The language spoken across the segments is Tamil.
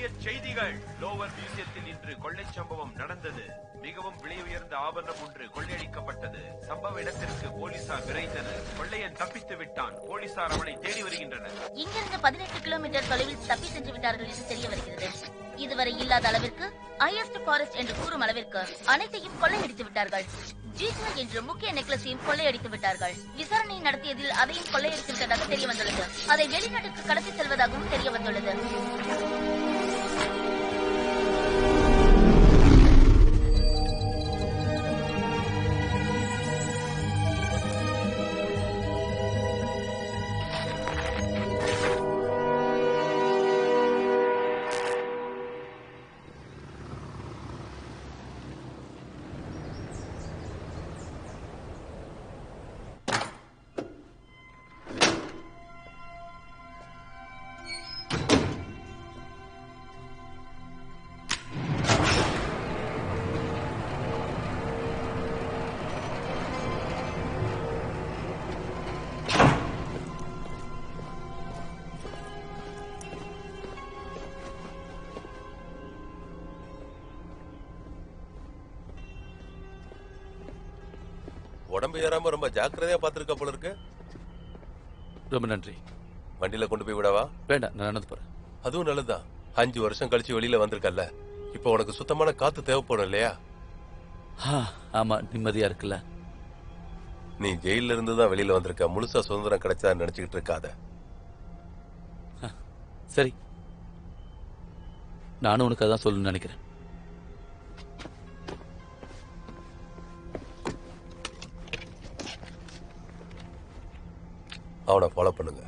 முக்கிய செய்திகள். லோவர் மியூசியத்தில் இன்று கொள்ளை சம்பவம் நடந்தது. மிகவும் விலை உயர்ந்த ஆபரணம் ஒன்று கொள்ளையடிக்கப்பட்டது. சம்பவ இடத்திற்கு போலீசார் விரைந்தனர். கொள்ளையன் தப்பித்து விட்டான். போலீசார் அவனை தேடி வருகின்றனர். இங்கிருந்து 18 கிலோமீட்டர் தொலைவில் தப்பி சென்று விட்டார்கள் என்று தெரிய வருகிறது. இதுவரை இல்லாத அளவிற்கு ஹையஸ்ட் ஃபாரஸ்ட் என்று கூறும் அளவிற்கு அனைத்தையும் கொள்ளையடித்து விட்டார்கள். ஜீசா என்ற முக்கிய நெக்லஸையும் கொள்ளையடித்து விட்டார்கள். விசாரணை நடத்தியதில் அதையும் கொள்ளையடித்து விட்டதாக தெரிய வந்துள்ளது. அதை வெளிநாட்டுக்கு கடத்தி செல்வதாகவும் தெரிய வந்துள்ளது. உடம்பு ஏறாம ரொம்ப ஜாக்கிரதையா பாத்துருக்க போல இருக்கு. ரொம்ப நன்றி. வண்டியில கொண்டு போய் விடவா? வேண்டாம், நான் நடந்து போறேன். அதுவும் நல்லதுதான். 5 வருஷம் கழிச்சு வெளியில வந்திருக்கல, இப்ப உனக்கு சுத்தமான காத்து தேவைப்படும் இல்லையா? ஆமா, நிம்மதியா இருக்குல்ல. நீ ஜெயில இருந்துதான் வெளியில வந்திருக்க. முழுசா சுதந்திரம் கிடைச்சா நினைச்சுக்கிட்டு இருக்காத. சரி, நானும் உனக்கு அதான் சொல்லணும்னு நினைக்கிறேன். அவனை ஃபாலோ பண்ணுங்க.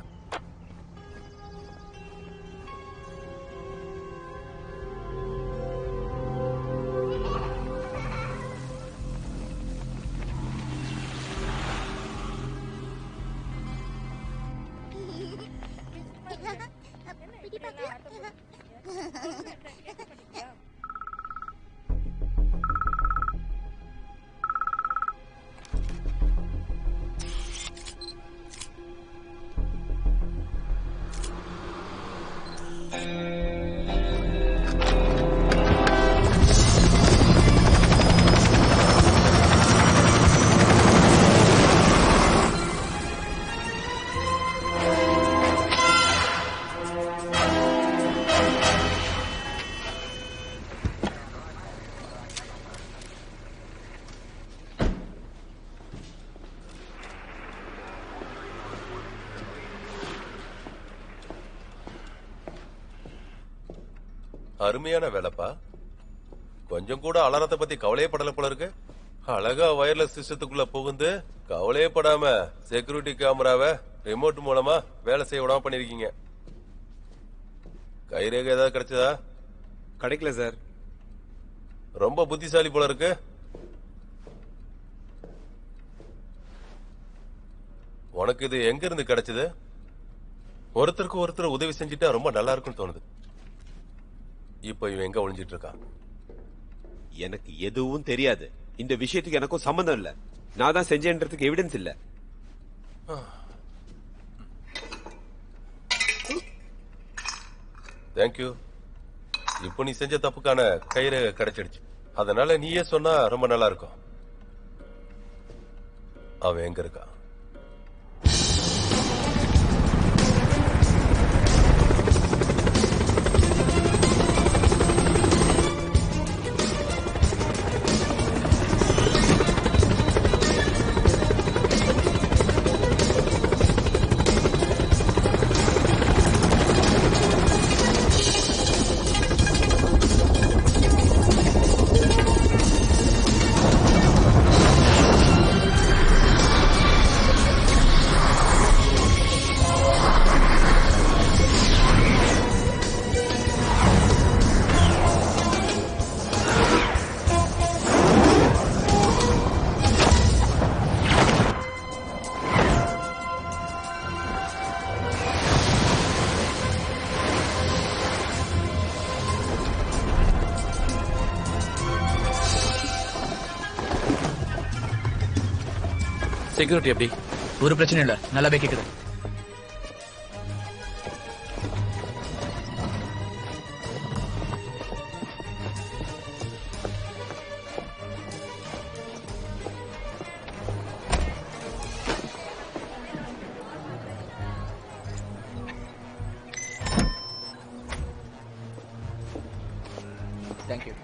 அருமையான வேலைப்பா. கொஞ்சம் கூட அலாரத்தை பத்தி கவலையே படல போல இருக்கு. அழகா வயர்லெஸ் சிஸ்டத்துக்குள்ள புகுந்து கவலையே படாம செக்யூரிட்டி கேமராவை ரிமோட் மூலமா வேலை செய்ய விடாம பண்ணிருக்கீங்க. கைரேகை ஏதாவது கிடைச்சதா? கிடைக்கல சார். ரொம்ப புத்திசாலி போல இருக்கு. உனக்கு இது எங்க இருந்து கிடைச்சது? ஒருத்தருக்கு ஒருத்தர் உதவி செஞ்சுட்டா ரொம்ப நல்லா இருக்கும்னு தோணுது. இப்ப இவன் எங்க ஒளிஞ்சிட்டு இருக்கான்? எனக்கு எதுவும் தெரியாது. இந்த விஷயத்துக்கு எனக்கும் சம்பந்தம் இல்ல. நான் தான் செஞ்சேன்றதுக்கு எவிடன்ஸ் இல்ல. தேங்க்யூ. இப்போ நீ செஞ்ச தப்புக்கான கைரேகை கிடைச்சிடுச்சு. அதனால நீயே சொன்னா ரொம்ப நல்லா இருக்கும். அவன் எங்க இருக்கான்? செக்யூரிட்டி எப்படி? ஒரு பிரச்சனை இல்ல, நல்லாவே கேக்குது. தேங்க்யூ.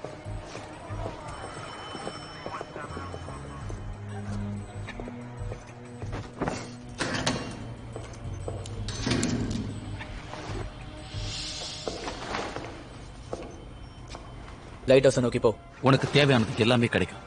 லைட் ஹவுஸ் நோக்கி போ. உனக்கு தேவையானதுக்கு எல்லாமே கிடைக்கும்.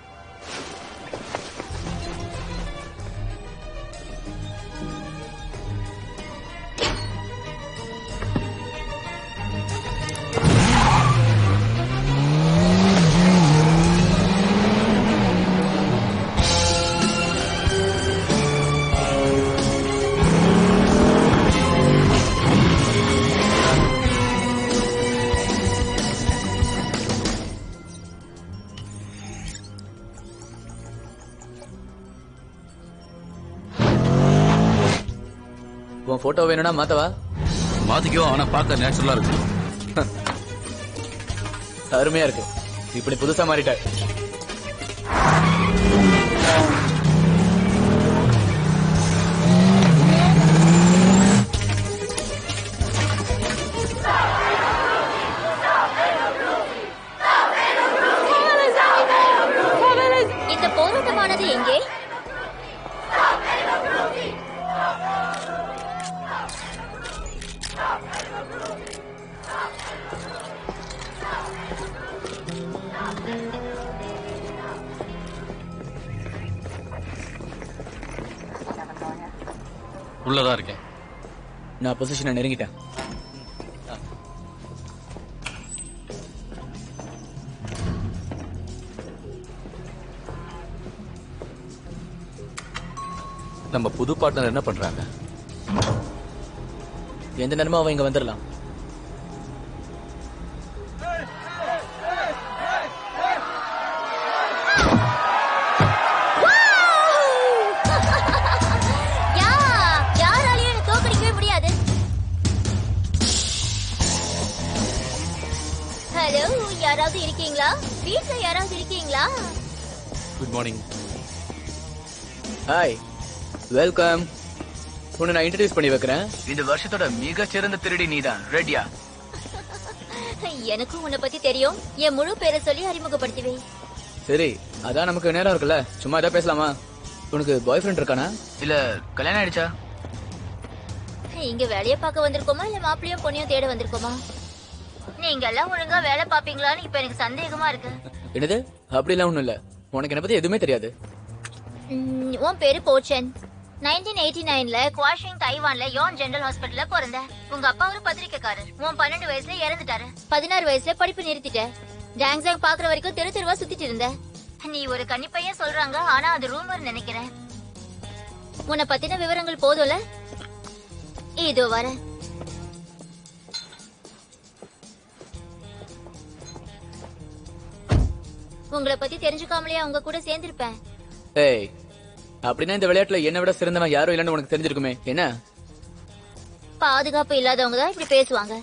உன் போட்டோ வேணும்னா மாத்தவா? மாத்திக்கோ, ஆனா பார்க்க நேச்சுரலா இருக்கு. அருமையா இருக்கு. இப்படி புதுசா மாறிட்ட. இந்த போராட்டமானது எங்கே? உள்ளதான் இருக்கேன். நான் பொசிஷனை நெருங்கிட்டேன். நம்ம புது பார்ட்னர் என்ன பண்றாங்க? எந்த நேரமும் அவன் இங்க வந்துடலாம். ஹலோ, யாராவது இருக்கீங்களா? வீட்ல யாராவது இருக்கீங்களா? Good morning. Hi, welcome. உன்னை நான் இன்ட்ரோடியூஸ் பண்ணி வைக்கிறேன். இந்த வருஷத்தோட மிக சிறந்த திருடி நீதான். ரெடியா? எனக்கும் உன்னை பத்தி தெரியும். என் முழு பேரை சொல்லி அறிமுகப்படுத்துவே. சரி, அதான் நமக்கு நேரம் இருக்குல்ல, சும்மா ஏதாவது பேசலாமா? உனக்கு பாய் ஃப்ரெண்ட் இருக்கானா, இல்ல கல்யாணம் ஆயிடுச்சா? இங்க வேலையை பார்க்க வந்திருக்கோமா இல்ல மாப்பிள்ளையும் பொண்ணையும் தேட வந்திருக்கோமா? நீங்க எல்லாம் ஒழுங்கா வேலை பாப்பீங்களான்னு இப்ப எனக்கு சந்தேகமா இருக்கு. என்னது? அப்படிலாம் ஒண்ணும் இல்ல. உனக்கு என்ன பத்தி எதுவுமே தெரியாது. உன் பேரு போச்சன். 1989ல குவாஷிங் தைவான்ல யோன் ஜெனரல் ஹாஸ்பிட்டல்ல பிறந்த. உங்க அப்பா ஒரு பத்திரிக்கைக்காரர். உன் 12 வயசுல இறந்துட்டாரு. 16 வயசுல படிப்பு நிறுத்திட்ட. டாங்ஸாங் பாக்குற வரைக்கும் தெரு தெருவா சுத்திட்டு இருந்த. நீ ஒரு கன்னிப்பையன் சொல்றாங்க, ஆனா அது ரூமர் நினைக்கிறேன். உன்னை பத்தின விவரங்கள் போதும்ல? இதோ வர. உங்களை பத்தி தெரிஞ்சுக்காமலே அவங்க கூட சேர்ந்திருப்பேன். ஏய், அப்படின்னா இந்த விளையாட்டுல என்ன விட சிறந்தவன் யாரும் இல்லன்னு உனக்கு தெரிஞ்சிருக்குமே. என்ன? பாதுகாப்பு இல்லாதவங்க தான் இப்படி பேசுவாங்க.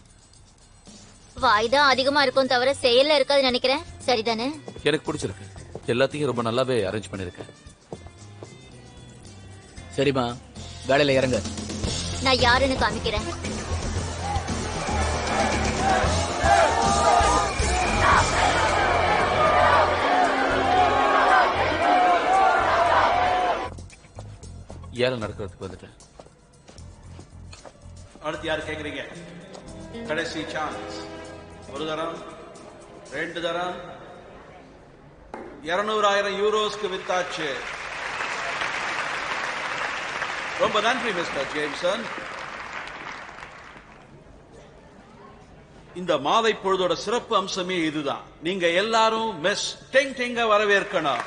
வாய்தான் அதிகமா இருக்கும் தவிர செயல்ல இருக்காது நினைக்கிறேன். சரிதானே? எனக்கு பிடிச்சிருக்கு. எல்லாத்தையும் ரொம்ப நல்லாவே அரேஞ்ச் பண்ணிருக்கேன். சரிமா, வேலையில இறங்க. நான் யாருன்னு காமிக்கிறேன். ஏல நடக்கிறதுக்கு வந்துட்டேன். அடுத்து யாரு கேக்குறீங்க? கடைசி சான்ஸ். ஒரு தரம், 2 தரம், 200,000 யூரோஸ்க்கு வித்தாச்சு. ரொம்ப நன்றி மிஸ்டர் ஜேம்சன். இந்த மாதை பொழுதோட சிறப்பு அம்சமே இதுதான். நீங்க எல்லாரும் மிஸ் டெங் டெங்க வரவேற்கணும்.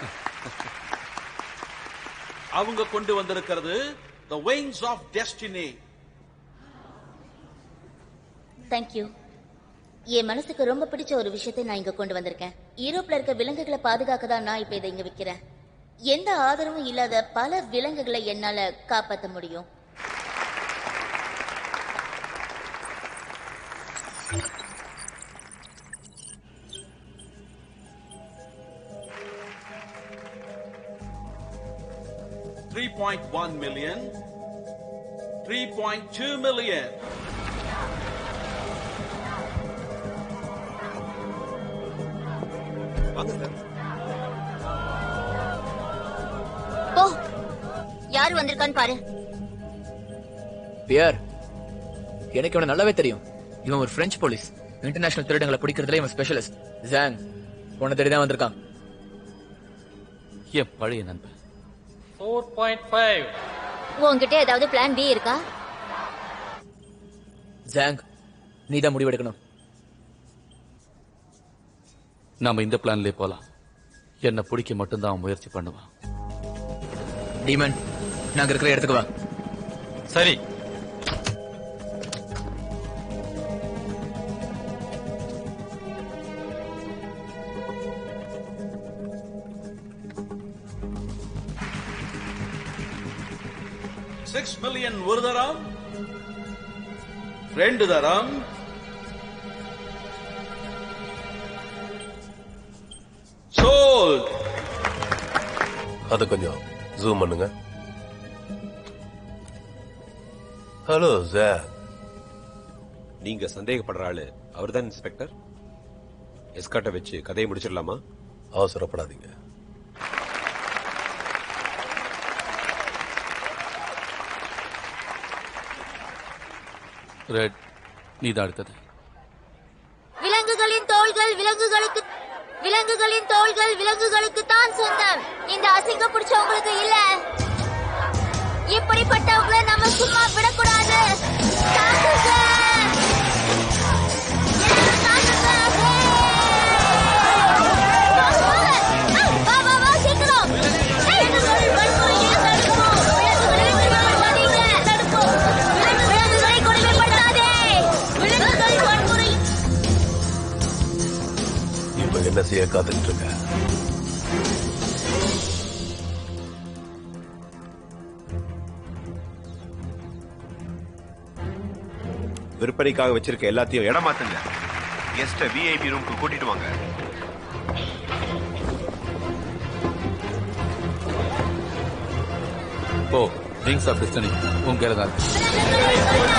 அவங்க கொண்டு வந்திருக்கிறது The Wings of Destiny. Thank you. என் மனசுக்கு ரொம்ப பிடிச்ச ஒரு விஷயத்தை நான் இங்க கொண்டு வந்திருக்கேன். யூரோப்ல இருக்க விலங்குகளை பாதுகாக்க தான் நான் இப்ப இதை இங்க விக்கிறேன். எந்த ஆதரவும் இல்லாத பல விலங்குகளை என்னால காப்பாற்ற முடியும். $3.1 million, $3.2 million. வாங்க சார். போ, யாரு வந்திருக்கான்னு பாரு. பியர், எனக்கு இவனை நல்லாவே தெரியும். இவன் ஒரு பிரெஞ்சு போலீஸ். இன்டர்நேஷனல் திருடங்களை பிடிக்கிறதுல இவன் ஸ்பெஷலிஸ்ட். ஜாங் உன்னை தேடி தான் வந்திருக்கான். என் பழைய நண்பன். 4.5. உன்கிட்ட ஏதாவது பிளான் பி இருக்கா? ஜாங், நீ தான் முடிவெடுக்கணும். நாம இந்த பிளான்லயே போலாம். என்ன பிடிக்க மட்டும்தான் அவன் முயற்சி பண்ணுவான். டீமன், நாங்க இருக்கிற இடத்துக்கு வா. சரி. $6 million ஒரு தரம், 2 தரம், sold. அது கொஞ்சம் ஜூம் பண்ணுங்க. Hello sir. நீங்க சந்தேகப்படுற ஆளு அவர்தான் இன்ஸ்பெக்டர். எஸ்கார்ட்டை வச்சு கதையை முடிச்சிடலாமா? அவசரப்படாதீங்க. ரெட், நீதான் அடுத்தது. விலங்குகளின் தோள்கள் விலங்குகளுக்கு தான் சொந்தம். இந்த அசிங்கம் பிடிச்சவங்களுக்கு இல்ல. இப்படிப்பட்டவங்களை நம்ம சும்மா விடக்கூடாது. தாக்குங்க. வா, வா, வா, சீக்கிரம். விலங்குகளை கொடுமைப்படுத்தாதே. விலங்குகள் வன்முறை. இப்ப என்ன செய்ய காத்துக்கிட்டு இருக்க? விற்பனைக்காக வச்சிருக்க எல்லாத்தையும் இடம் மாத்துங்க. கெஸ்ட விஐபி ரூமுக்கு கூட்டிட்டு வாங்க. ஓ, விங்ஸ் ஆஃப் டெஸ்டினி உங்க கையில தான் இருக்கு.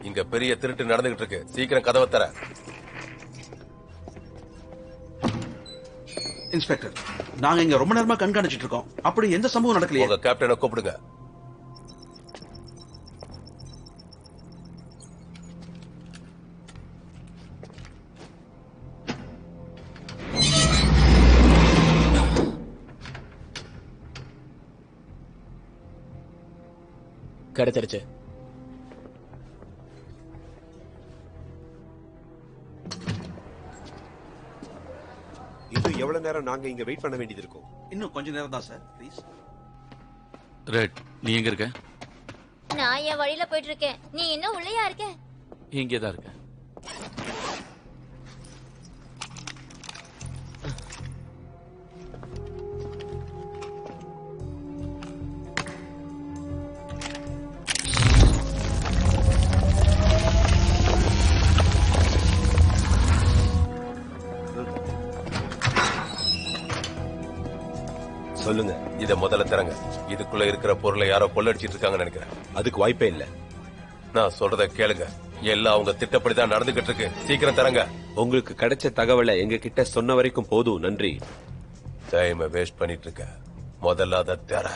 இங்க பெரிய திருட்டு நடந்துகிட்டு இருக்கு. சீக்கிரம் கதவை தர. இன்ஸ்பெக்டர், நாங்க இங்க ரொம்ப நேரமா கண்காணிச்சிட்டு இருக்கோம். அப்படி எந்த சம்பவம் நடக்கலையே. உங்க கேப்டனை கூப்பிடுங்க. கிடைச்சிருச்சு. இன்னும் எவ்வளவு நேரம் நாங்க இங்க வெயிட் பண்ண வேண்டியது இருக்கும்? இன்னும் கொஞ்ச நேரம் தான் சார், ப்ளீஸ். ரெட், நீ எங்க இருக்க? நான் என் வழியில போயிட்டு இருக்கேன். நீ இன்னும் உள்ளேயா இருக்க? இங்கே தான் இருக்க. சொல்லுங்க. இத முதல்ல தரங்க. இதுக்குள்ள இருக்கிற பொருளை யாரோ கொள்ளடிச்சிட்டு இருக்காங்கன்னு நினைக்கிறேன். அதுக்கு வாய்ப்பே இல்ல. நான் சொல்றத கேளுங்க. எல்லாம் அவங்க திட்டப்படிதான் நடந்துகிட்டு இருக்கு. சீக்கிரம் தரங்க. உங்களுக்கு கிடைச்ச தகவலை எங்க கிட்ட சொன்ன வரைக்கும் போதும். நன்றி. டைம் வேஸ்ட் பண்ணிட்டு இருக்க. முதல்ல அதை தர.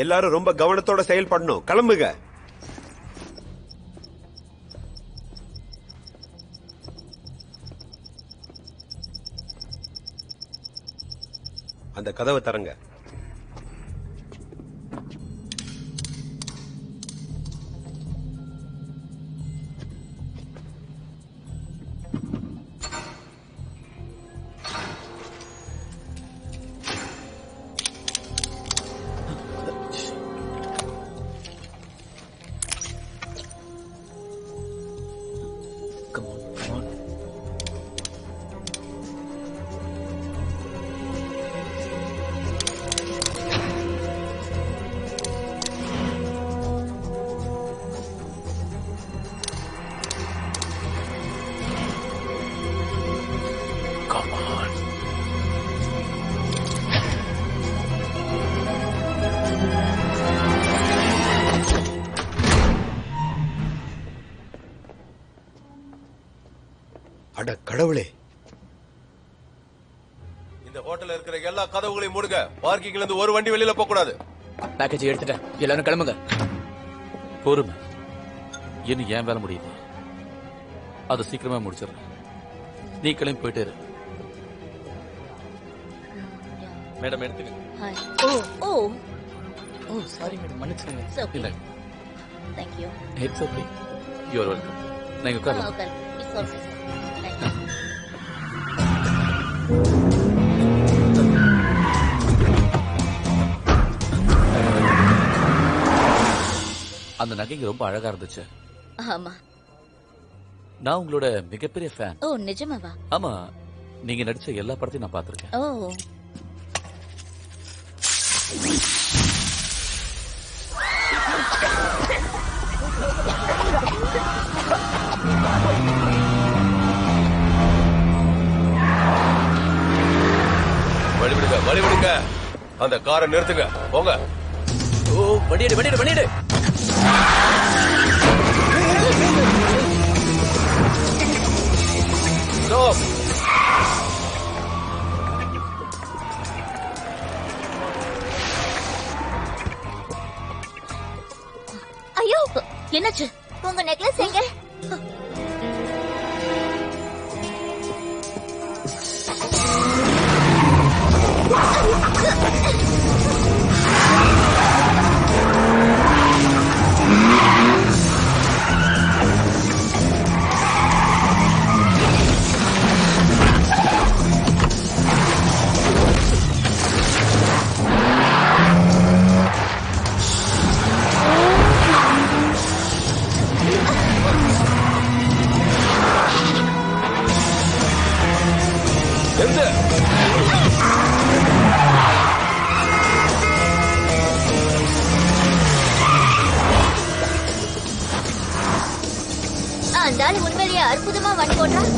எல்லாரும் ரொம்ப கவனத்தோட செயல்படணும். கிளம்புங்க. அந்த கதவை தரங்க. கடவுளே, இந்த ஹோட்டல்ல இருக்கிற எல்லா கதவுகளையும் மூடுங்க. பார்க்கிங்ல இருந்து ஒரு வண்டி வெளியில போக கூடாது. பேக்கேஜ் எடுத்துட்டேன், எல்லாரும் கிளம்புங்க. பொறுமை, இன்னும் ஏன் வேலை முடியுது, அதை சீக்கிரமா முடிச்சிடறேன். நீ கிளம்பி போயிட்டே இரு. மேடம் எடுத்துக்க. ஹாய். ஓ ஓ ஓ சாரி மேடம், மன்னிச்சுங்க. இல்ல, thank you. It's okay, you are welcome. நீங்க உட்காரலாம். Okay, it's also. Thank you. அந்த நகைங்க ரொம்ப அழகா இருந்துச்சு. ஆமா. நான் உங்களோட மிகப்பெரிய ஃபேன். ஓ நிஜமாவா? ஆமா, நீங்க நடிச்ச எல்லா படத்தையும் நான் பார்த்திருக்கேன். ஓ வழிவிடுங்க, வழிவிடுங்க. அந்த காரை நிறுத்துங்க, போங்க. ஓ வண்டியடு வண்டியடு வண்டியடு. ஸ்டாப். ஐயோ, என்னாச்சு? உங்க நெக்லஸ் எங்க? அந்த ஆளு உண்மையிலேயே அற்புதமா வண்டி ஓட்டுறான்.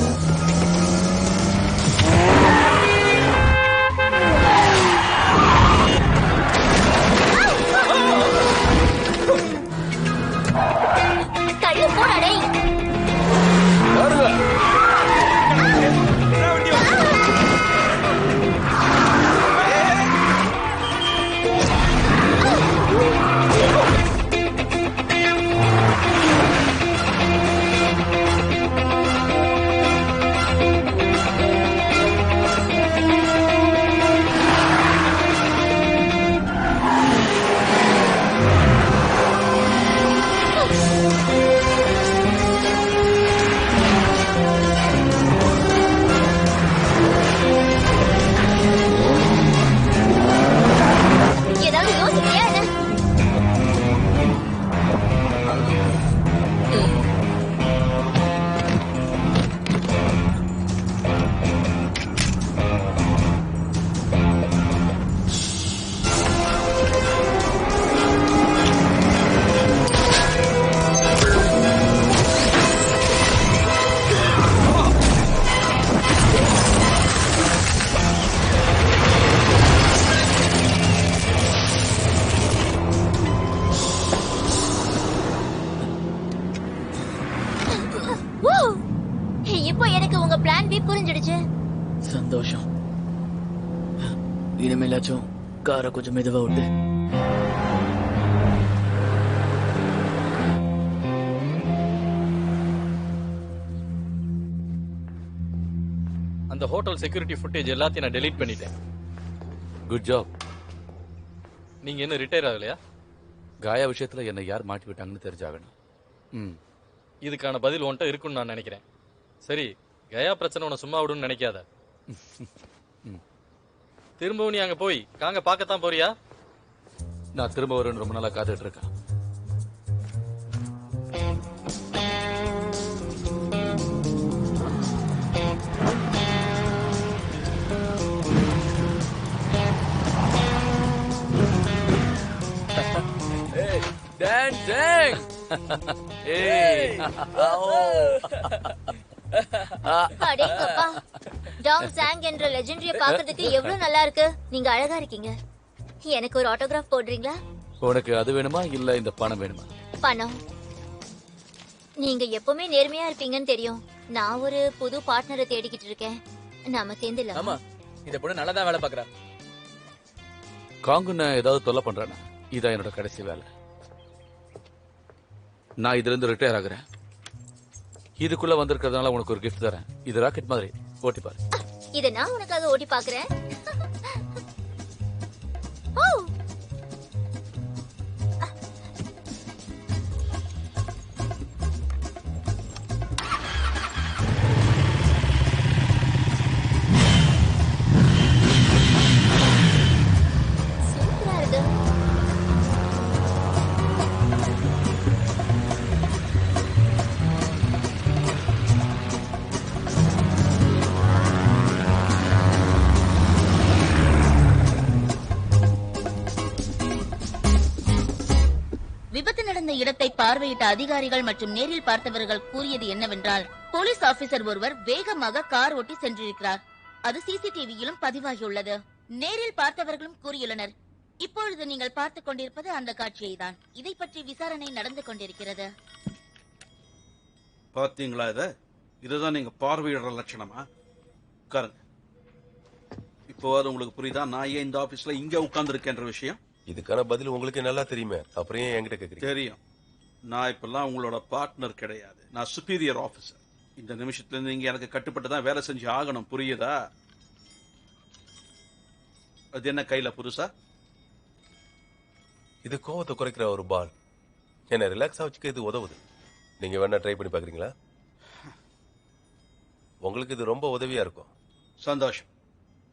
தள்ளி போடாடே. ஏதாவது யோசிக்கிறியா என்ன? இப்போ எனக்கு உங்க பிளான் பி புரிஞ்சிடுச்சு. சந்தோஷம். இனிமேலாச்சும் காரை கொஞ்சம் மெதுவா விட்டு. அந்த ஹோட்டல் செக்யூரிட்டி ஃபுட்டேஜ் எல்லாத்தையும் நான் டெலீட் பண்ணிட்டேன். Good job. நீங்க இன்னும் ரிட்டையர் ஆகலையா? காயா விஷயத்துல என்ன யார் மாட்டி விட்டாங்கன்னு தெரிஞ்சாகணும். இதுக்கான பதில் உன்கிட்ட இருக்குன்னு நான் நினைக்கிறேன். சரி, கயா பிரச்சனை உன்னை சும்மா விடுன்னு நினைக்காத. திரும்பவும் நீ அங்க போய் காங்க பார்க்கத்தான் போறியா? நான் திரும்ப வருவேன்னு ரொம்ப நாளா காத்துட்டு இருக்கேன். அடேங்கப்பா, டாங் சாங் என்ற லெஜெண்டரிய பாக்குறதுக்கு எவ்வளவு நல்லா இருக்கு. நீங்க அழகா இருக்கீங்க. எனக்கு ஒரு ஆட்டோகிராஃப் போடுறீங்களா? உனக்கு அது வேணுமா இல்ல இந்த பணம் வேணுமா? பணம். நீங்க எப்பவுமே நேர்மையா இருப்பீங்கன்னு தெரியும். நான் ஒரு புது பார்ட்னரை தேடிக்கிட்டு இருக்கேன். நாம சேர்ந்துடலாம். ஆமா, இந்த பொண்ணு நல்லா தான் வேலை பாக்குறா. காங்குன்னு ஏதாவது தொல்லை பண்றானா? இதான் என்னோட கடைசி வேலை. நான் இதுல இருந்து ரிட்டையர் ஆகுறேன். இதுக்குள்ள வந்திருக்கிறதுனால உனக்கு ஒரு கிஃப்ட் தரேன். இது ராக்கெட் மாதிரி, ஓட்டி பாரு. இத நான் உனக்காக ஓட்டி பாக்குறேன். ஓ, சூப்பரா இருக்கு. விபத்து நடந்த இடத்தை பார்வையிட்ட அதிகாரிகள் மற்றும் நேரில் பார்த்தவர்கள் கூறியது என்னவென்றால், போலீஸ் ஆபீசர் ஒருவர் வேகமாக கார் ஓட்டி சென்றிருக்கிறார். அது சிசிடிவியிலும் பதிவாகியுள்ளது. நேரில் பார்த்தவர்களும் கூறியுள்ளனர். இப்பொழுது நீங்கள் பார்த்துக் கொண்டிருப்பது அந்த காட்சியை தான். இதை பற்றி விசாரணை நடந்து கொண்டிருக்கிறது. பாத்தீங்களா இதுதான் நீங்க பார்வையிடுற லட்சணமா? உட்காருங்க. இப்போ அது உங்களுக்கு புரியுதா நான் ஏன் இந்த ஆபீஸ்ல இங்க உட்கார்ந்து இருக்கேன்ற விஷயம்? இதுக்கான பதில் உங்களுக்கு நல்லா தெரியுமே, அப்புறம் ஏன் என்கிட்ட கேக்குறீங்க? தெரியும். நான் இப்பெல்லாம் உங்களோட பார்ட்னர் கிடையாது. நான் சுப்பீரியர் ஆபீசர். இந்த நிமிஷத்துல இருந்து நீங்க எனக்கு கட்டுப்பட்டு தான் வேலை செஞ்சு ஆகணும். புரியுதா? அது என்ன கையில புதுசா? இது கோவத்தை குறைக்கிற ஒரு பால். என்ன ரிலாக்ஸா வச்சுக்க இது உதவுது. நீங்க வேணா ட்ரை பண்ணி பாக்குறீங்களா? உங்களுக்கு இது ரொம்ப உதவியா இருக்கும். சந்தோஷம்.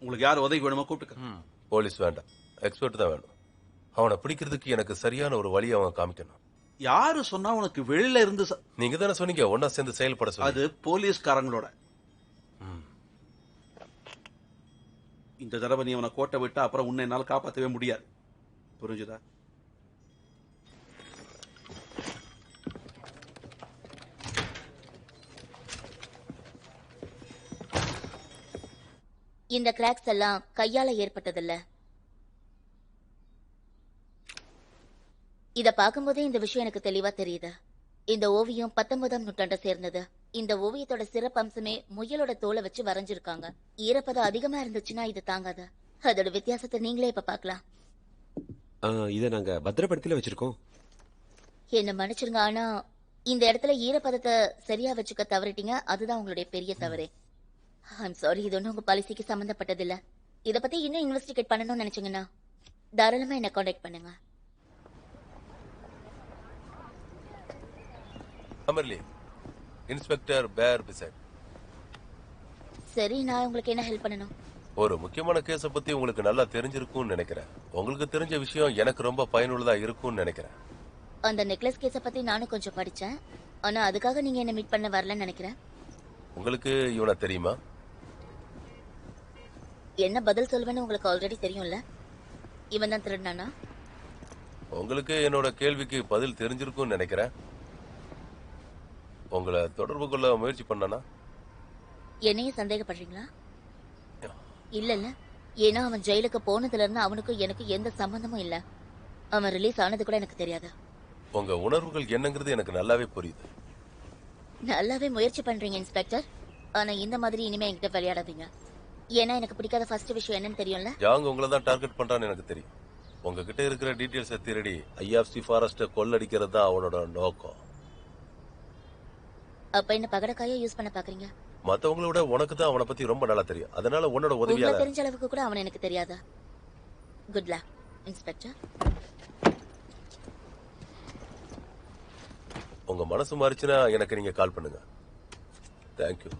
உங்களுக்கு யார் உதவி வேணுமோ கூப்பிட்டுக்க. போலீஸ் வேண்டாம், எக்ஸ்பர்ட் தான் வேணும். அவனை பிடிக்கிறதுக்கு எனக்கு சரியான ஒரு வழி அவன் காமிக்கணும். யாரு சொன்னா உனக்கு வெளியில இருந்து நீங்க தானே சொன்னீங்க ஒன்னா சேர்ந்து செயல்பட சொல்லி. அது போலீஸ்காரங்களோட. இந்த தடவை நீ அவனை கோட்டை விட்டா அப்புறம் உன்னை என்னால காப்பாற்றவே முடியாது. புரிஞ்சுதா? இந்த கிராக்ஸ் எல்லாம் கையால ஏற்பட்டதில்ல. இத பார்க்கும்போதே இந்த விஷயம் எனக்கு தெளிவா தெரியுது. இந்த ஓவியம் 19ஆம் நூற்றாண்டை சேர்ந்தது. இந்த ஓவியத்தோட சிறப்பம்சமே முயலோட தோலை வச்சு வரைஞ்சிருக்காங்க. ஈரப்பதம் அதிகமா இருந்துச்சுன்னா இது தாங்காது. அதோட வித்தியாசத்தை நீங்களே இப்ப பார்க்கலாம். இத நாங்க பத்திரப்படுத்தில வச்சிருக்கோம். என்ன மன்னிச்சிருங்க, ஆனா இந்த இடத்துல ஈரப்பதத்தை சரியா வச்சுக்க தவறிட்டீங்க. அதுதான் உங்களுடைய பெரிய தவறு. ஐம் சாரி, இது ஒன்றும் உங்க பாலிசிக்கு சம்பந்தப்பட்டதில்ல. இதை பத்தி இன்னும் இன்வெஸ்டிகேட் பண்ணணும்னு நினைச்சீங்கன்னா தாராளமா என்ன கான்டாக்ட் பண்ணுங்க. அமர்லி, இன்ஸ்பெக்டர் பேர் பிசட். சரி, நான் உங்களுக்கு என்ன ஹெல்ப் பண்ணணும்? ஒரு முக்கியமான கேஸ பத்தி உங்களுக்கு நல்லா தெரிஞ்சிருக்கும்னு நினைக்கிறேன். உங்களுக்கு தெரிஞ்ச விஷயம் எனக்கு ரொம்ப பயனுள்ளதா இருக்கும்னு நினைக்கிறேன். அந்த நெக்லஸ் கேஸ பத்தி நானும் கொஞ்சம் படிச்சேன். ஆனா அதுக்காக நீங்க என்ன மீட் பண்ண வரலன்னு நினைக்கிறேன். உங்களுக்கு இவனை தெரியுமா? என்ன பதில் சொல்வேன்னு உங்களுக்கு ஆல்ரெடி தெரியும்ல. இவன் தான் திருடினானா? உங்களுக்கு என்னோட கேள்விக்கு பதில் தெரிஞ்சிருக்கும்னு நினைக்கிறேன். உங்களை தொடர்பு கொள்ள முயற்சி பண்ணானா? என்னையும் சந்தேகப்படுறீங்களா? இல்ல இல்ல, ஏன்னா அவன் ஜெயிலுக்கு போனதுல இருந்து அவனுக்கும் எனக்கு எந்த சம்பந்தமும் இல்ல. அவன் ரிலீஸ் ஆனது கூட எனக்கு தெரியாது. உங்க உணர்வுகள் என்னங்கிறது எனக்கு நல்லாவே புரியுது. நல்லாவே முயற்சி பண்றீங்க இன்ஸ்பெக்டர். ஆனா இந்த மாதிரி இனிமே என்கிட்ட விளையாடாதீங்க. ஏன்னா எனக்கு பிடிக்காத ஃபர்ஸ்ட் விஷயம் என்னன்னு தெரியும்ல. ஜாங் உங்களை தான் டார்கெட் பண்றான்னு எனக்கு தெரியும். உங்ககிட்ட இருக்கிற டீடைல்ஸை திருடி ஐஆர்சி ஃபாரஸ்ட கொள்ளடிக்கிறது தான் அவனோட நோக்கம். அப்ப என்ன பகடக்காயா யூஸ் பண்ண பாக்குறீங்க? மத்தவங்களோட உனக்கு தான் அவனை பத்தி ரொம்ப நல்லா தெரியும். அதனால உன்னோட உதவியால உங்களுக்கு தெரிஞ்ச அளவுக்கு கூட அவன் எனக்கு தெரியாதா? Good luck inspector. உங்க மனசு மாறிச்சுன்னா எனக்கு நீங்க கால் பண்ணுங்க. தேங்க்யூ.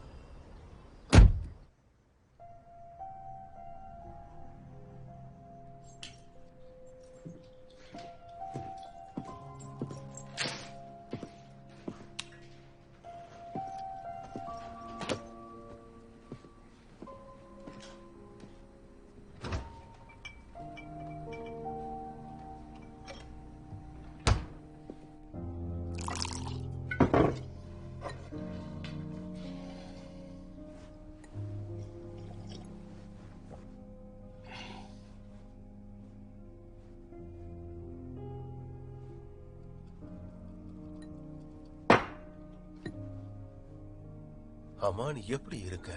அம்மா நீ எப்படி இருக்க?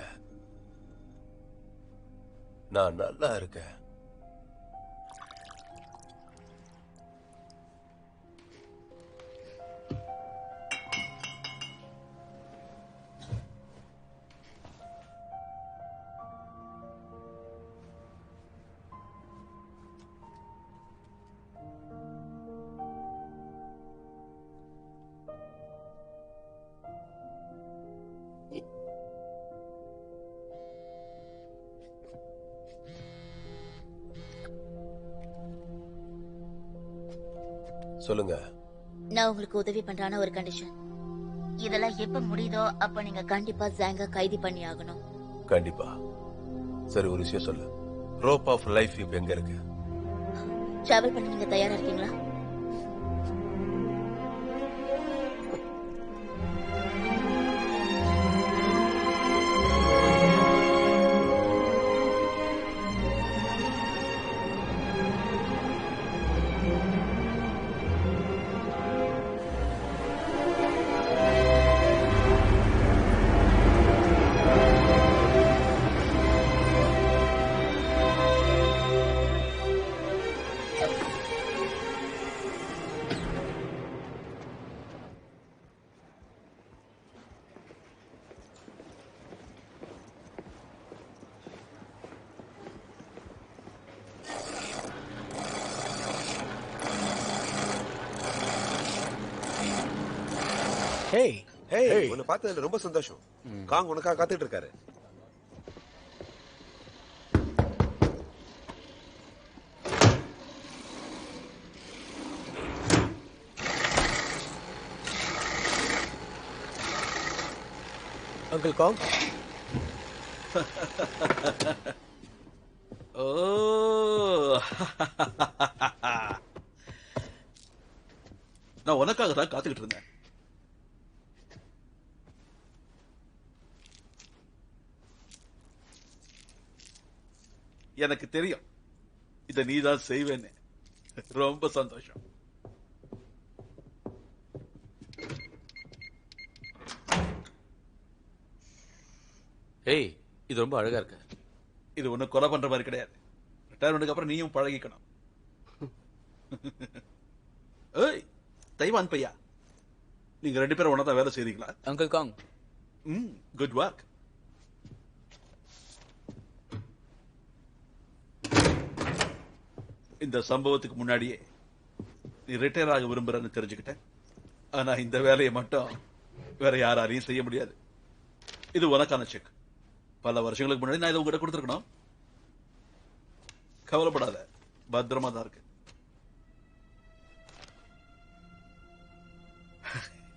நான் நல்லா இருக்கேன். சொல்லுங்க. நான் உங்களுக்கு உதவி பண்றான ஒரு கண்டிஷன். இதெல்லாம் எப்ப முடியுதோ அப்ப நீங்க கண்டிப்பா ஜாங்க கைது பண்ணி ஆகணும். கண்டிப்பா. சரி, ஒரு விஷயம் சொல்லு. ரோப் ஆஃப் லைஃப் இப்ப எங்க இருக்கு? டிராவல் பண்ண நீங்க தயாரா இருக்கீங்களா? உன்னை பார்த்ததுல ரொம்ப சந்தோஷம். காங் உனக்காக காத்துட்டு இருக்காரு. அங்கிள் காங். நான் உனக்காக தான் காத்துக்கிட்டு இருந்தேன். எனக்கு தெரியும் இத நீதான் செய்வேன்னு. ரொம்ப சந்தோஷம். ஏய், இது ரொம்ப அழகா இருக்கு. இது ஒண்ணு கொலை பண்ற மாதிரி கிடையாது. ரிட்டையர்மெண்ட்டுக்கு அப்புறம் நீயும் பழகிக்கணும். ஏய் தைவான் பையா, நீங்க 2 பேரும் ஒன்னா தான் வேலை செய்றீங்களா? Uncle Kang. Good work. இந்த சம்பவத்துக்கு முன்னாடியே நீ ரிட்டையர் ஆக விரும்புறன்னு தெரிஞ்சுக்கிட்டேன். ஆனா இந்த வேலையை மட்டும் வேற யாராலையும் செய்ய முடியாது. இது உனக்கான செக். பல வருஷங்களுக்கு முன்னாடி நான் இதை உங்ககிட்ட கொடுத்துருக்கணும். கவலைப்படாத, பத்திரமா தான் இருக்கு.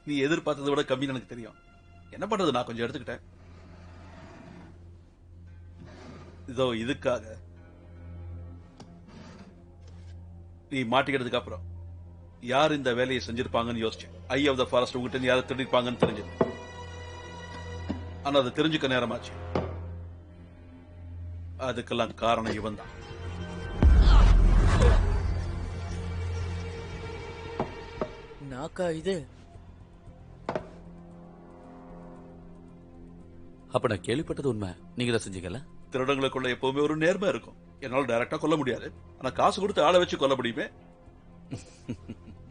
நீ எதிர்பார்த்ததை விட கம்மின்னு எனக்கு தெரியும். என்ன பண்றது, நான் கொஞ்சம் எடுத்துக்கிட்டேன். இதோ இதுக்காக நீ மாட்டிக்கிறதுக்கு அப்புறம் யார் இந்த வேலையை செஞ்சிருப்பாங்கன்னு யோசிச்சேன். ஐ ஆஃப் த ஃபாரஸ்ட் உங்ககிட்ட யாரும் திருடிப்பாங்கன்னு தெரிஞ்சது. ஆனா அதை தெரிஞ்சுக்க நேரமாச்சு. அதுக்கெல்லாம் காரணம் இவன் தான். நாக்கா இது? அப்ப நான் கேள்விப்பட்டது உண்மை. நீங்க தான் செஞ்சீங்கல்ல? திருடங்களுக்குள்ள எப்பவுமே ஒரு நேர்மை இருக்கும். என்னால டைரக்டா கொல்ல முடியாது, ஆனா காசு கொடுத்து ஆளை வச்சு கொல்ல முடியுமே.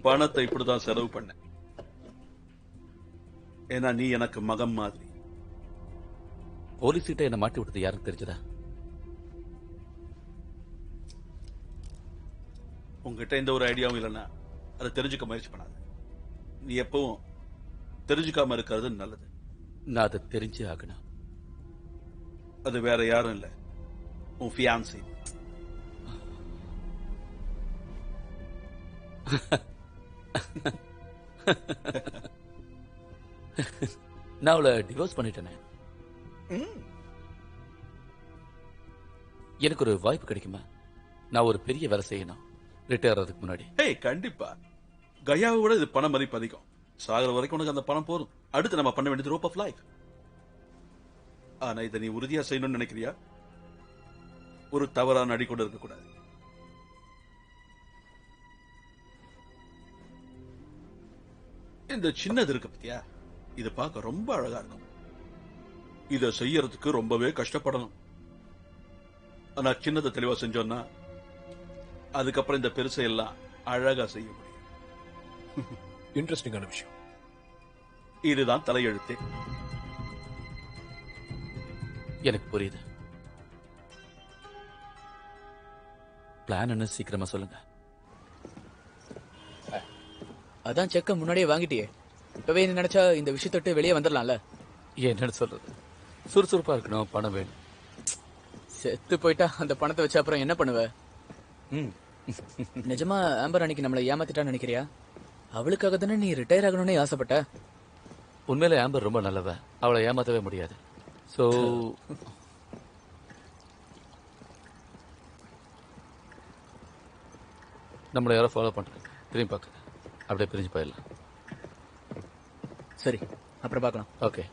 பணத்தை இப்படிதான் செலவு பண்ண. ஏன்னா நீ எனக்கு மகன் மாதிரி. போலீஸ் கிட்ட என்ன மாட்டி விட்டது யாருக்கு தெரிஞ்சதா? உங்ககிட்ட எந்த ஒரு ஐடியாவும் இல்லைன்னா அதை தெரிஞ்சுக்க முயற்சி பண்ணாத. நீ எப்பவும் தெரிஞ்சுக்காம இருக்கிறது நல்லது. நான் அதை தெரிஞ்சு ஆகணும். அது வேற யாரும் இல்ல, உன் ஃபியான்சி. நான் அவளை டிவோர்ஸ் பண்ணிட்டேனே. எனக்கு ஒரு வாய்ப்பு கிடைக்குமா? நான் ஒரு பெரிய வேலை செய்யணும் ரிட்டையர் ஆகிறதுக்கு முன்னாடி. கண்டிப்பா. கயாவை விட இது பண மதிப்பு அதிகம். சாகர வரைக்கும் உனக்கு அந்த பணம் போதும். அடுத்து நம்ம பண்ண வேண்டியது ரோப் ஆஃப் லைஃப். ஆனா இதை நீ உறுதியா செய்யணும்னு நினைக்கிறியா? ஒரு தவறான அடி கூட இருக்கக்கூடாது. இந்த சின்னது இருக்கு பத்தியா, இது பார்க்க ரொம்ப அழகா இருக்கும். இத செய்யறதுக்கு ரொம்பவே கஷ்டப்படணும். ஆனா சின்னதை தெளிவா செஞ்சோம்னா அதுக்கப்புறம் இந்த பெருசை எல்லாம் அழகா செய்ய முடியும். இன்ட்ரெஸ்டிங்கான விஷயம். இதுதான் தலையெழுத்தே. எனக்கு புரியுது. பிளான் என்ன சீக்கிரமா சொல்லுங்க. அதான் செக்க முன்னாடியே வாங்கிட்டியே, இப்பவே என்ன நினைச்சா இந்த விஷயத்தொட்டு வெளியே வந்துடலாம்ல. என்னன்னு சொல்றது, சுறுசுறுப்பா இருக்கணும், பணம் வேணும். செத்து போயிட்டா அந்த பணத்தை வச்சு அப்புறம் என்ன பண்ணுவ? நிஜமா ஆம்பர் அன்னைக்கு நம்மளை ஏமாத்திட்டான்னு நினைக்கிறியா? அவளுக்காக தானே நீ ரிட்டையர் ஆகணும்னே ஆசைப்பட்ட. உண்மையில ஆம்பர் ரொம்ப நல்லவ, அவளை ஏமாத்தவே முடியாது. சோ நம்மளை யாரோ ஃபாலோ பண்றாங்க, திரும்பி பார்க்க அப்படியே பிரிஞ்சு போயிடலாம். சரி, அப்புறம் பார்க்கலாம். ஓகே.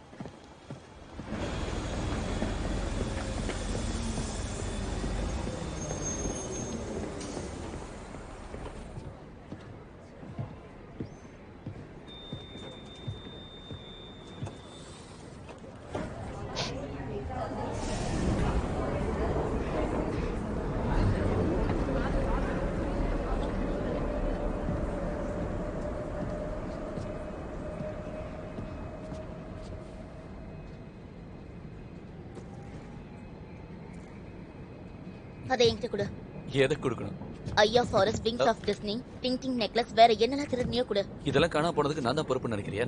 அதை என்கிட்ட கொடு. எதை கொடுக்கணும்? ஐயா ஃபாரஸ்ட் விங்ஸ் ஆஃப் டிஸ்னி டிங் நெக்லஸ், வேற என்னெல்லாம் திருநியோ கொடு. இதெல்லாம் காணாம போனதுக்கு நான் தான் பொறுப்பு நினைக்கிறியா?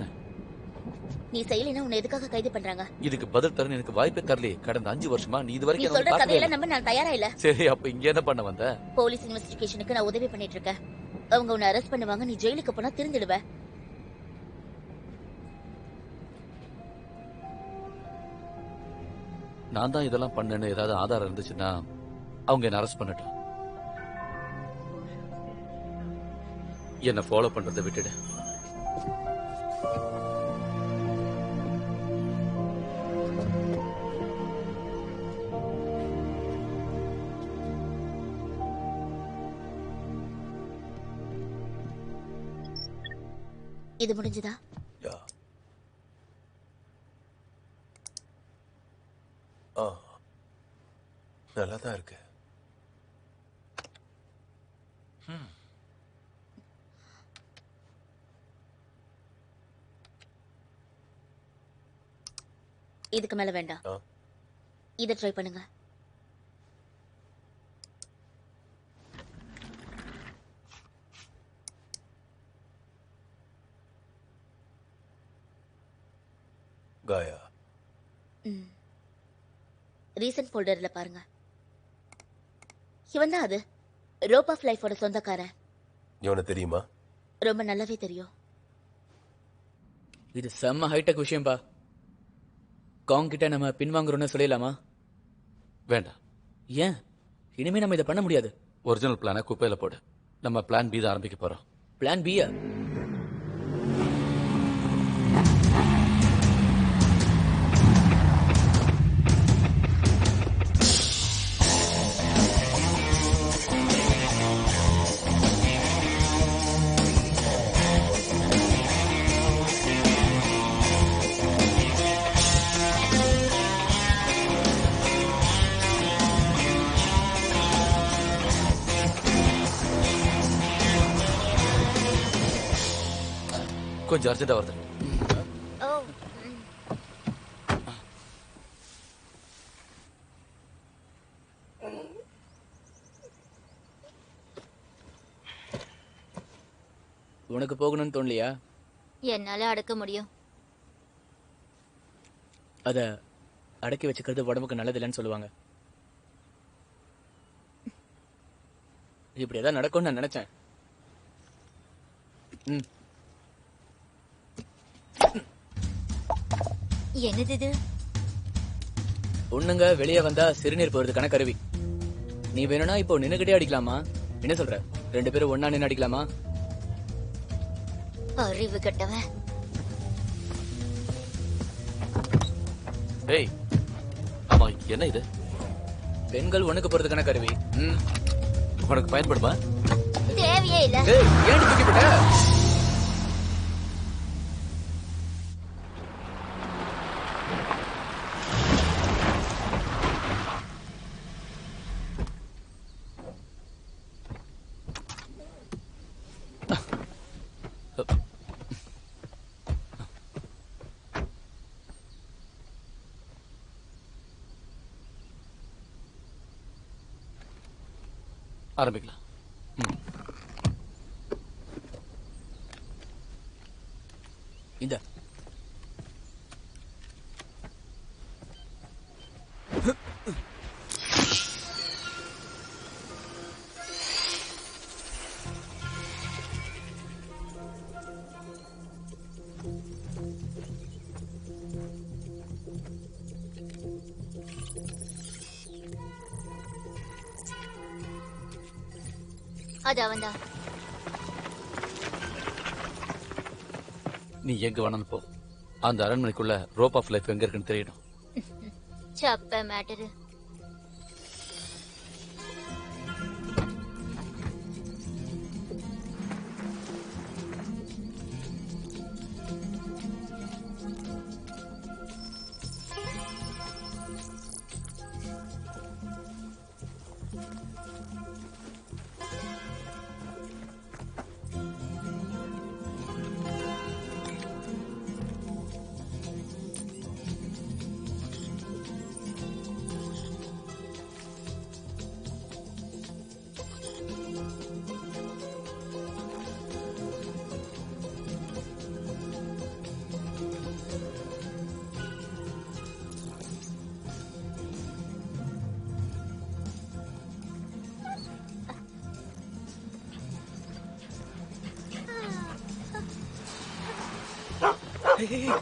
நீ செய்யலைன்னா உன்னை எதுக்காக கைது பண்றாங்க? இதுக்கு பதில் தரணும் எனக்கு வாய்ப்பே தரலையே. கடந்த 5 வருஷமா நீ இது நீ வரைக்கும் சொல்ற கதையெல்லாம் நம்ப நான் தயாரா இல்ல. சரி, அப்ப இங்க என்ன பண்ண வந்த? போலீஸ் இன்வெஸ்டிகேஷனுக்கு நான் உதவி பண்ணிட்டு இருக்கேன். அவங்க உன்னை அரெஸ்ட் பண்ணுவாங்க, நீ ஜெயிலுக்கு போனா திருந்திடுவ. நான் தான் இதெல்லாம் பண்ணேன்னு ஏதாவது ஆதாரம் இருந்துச்சுன்னா அவங்க என்ன அரெஸ்ட் பண்ணட்டும். என்ன ஃபாலோ பண்றதை விட்டுடு. இது முடிஞ்சதா? நல்லாதான் இருக்கு. இதுக்கு மேல வேண்டாம். இத ட்ரை பண்ணுங்க. காயா, ரீசன்ட் ஃபோல்டர்ல பாருங்க. இவன் தான் அது ரோப் ஆஃப் லைஃபோட சொந்தக்காரன். இவனை தெரியுமா? ரொம்ப நல்லாவே தெரியும். இது செம்ம ஹைடெக் விஷயம்பா. காங் கிட்ட நம்ம பின்வாங்குறோம்னு சொல்லிடலாமா? வேண்டாம். ஏன்? இனிமே நம்ம இதை பண்ண முடியாது. ஒரிஜினல் பிளானை குப்பையில போடு. நம்ம பிளான் பி தான் ஆரம்பிக்க போறோம். பிளான் பியா? கொஞ்சம் அர்ஜென்டா வருது. உனக்கு போகணும்னு தோணலையா? என்னால அடக்க முடியும். அத அடக்கி வச்சுக்கிறது உடம்புக்கு நல்லது இல்லைன்னு சொல்லுவாங்க. இப்படி ஏதாவது நடக்கும்னு நான் நினைச்சேன். என்னது இது? ஒண்ணுங்க, வெளியே வந்தா சிறுநீர் போறதுக்கான கருவி. நீ வேணும்னா இப்போ நின்னுகிட்டே அடிக்கலாமா? என்ன சொல்ற? 2 பேரும் ஒன்னா நின்று அடிக்கலாமா? அறிவு கட்டவன். ஏய், ஆமா, என்ன இது? பெண்கள் ஒண்ணுக்கு போறதுக்கான கருவி. உனக்கு பயன்படுமா? தேவையே இல்ல. ஏன் தூக்கி போட்ட? ஆரம்பிக்கலாம். இந்த அது அவன்தான். நீ எங்க வேணாலும் போ. அந்த அரண்மனைக்குள்ள ரோப் ஆஃப் லைஃப் எங்க இருக்குன்னு தெரியணும். சப்ப மேட்டரு.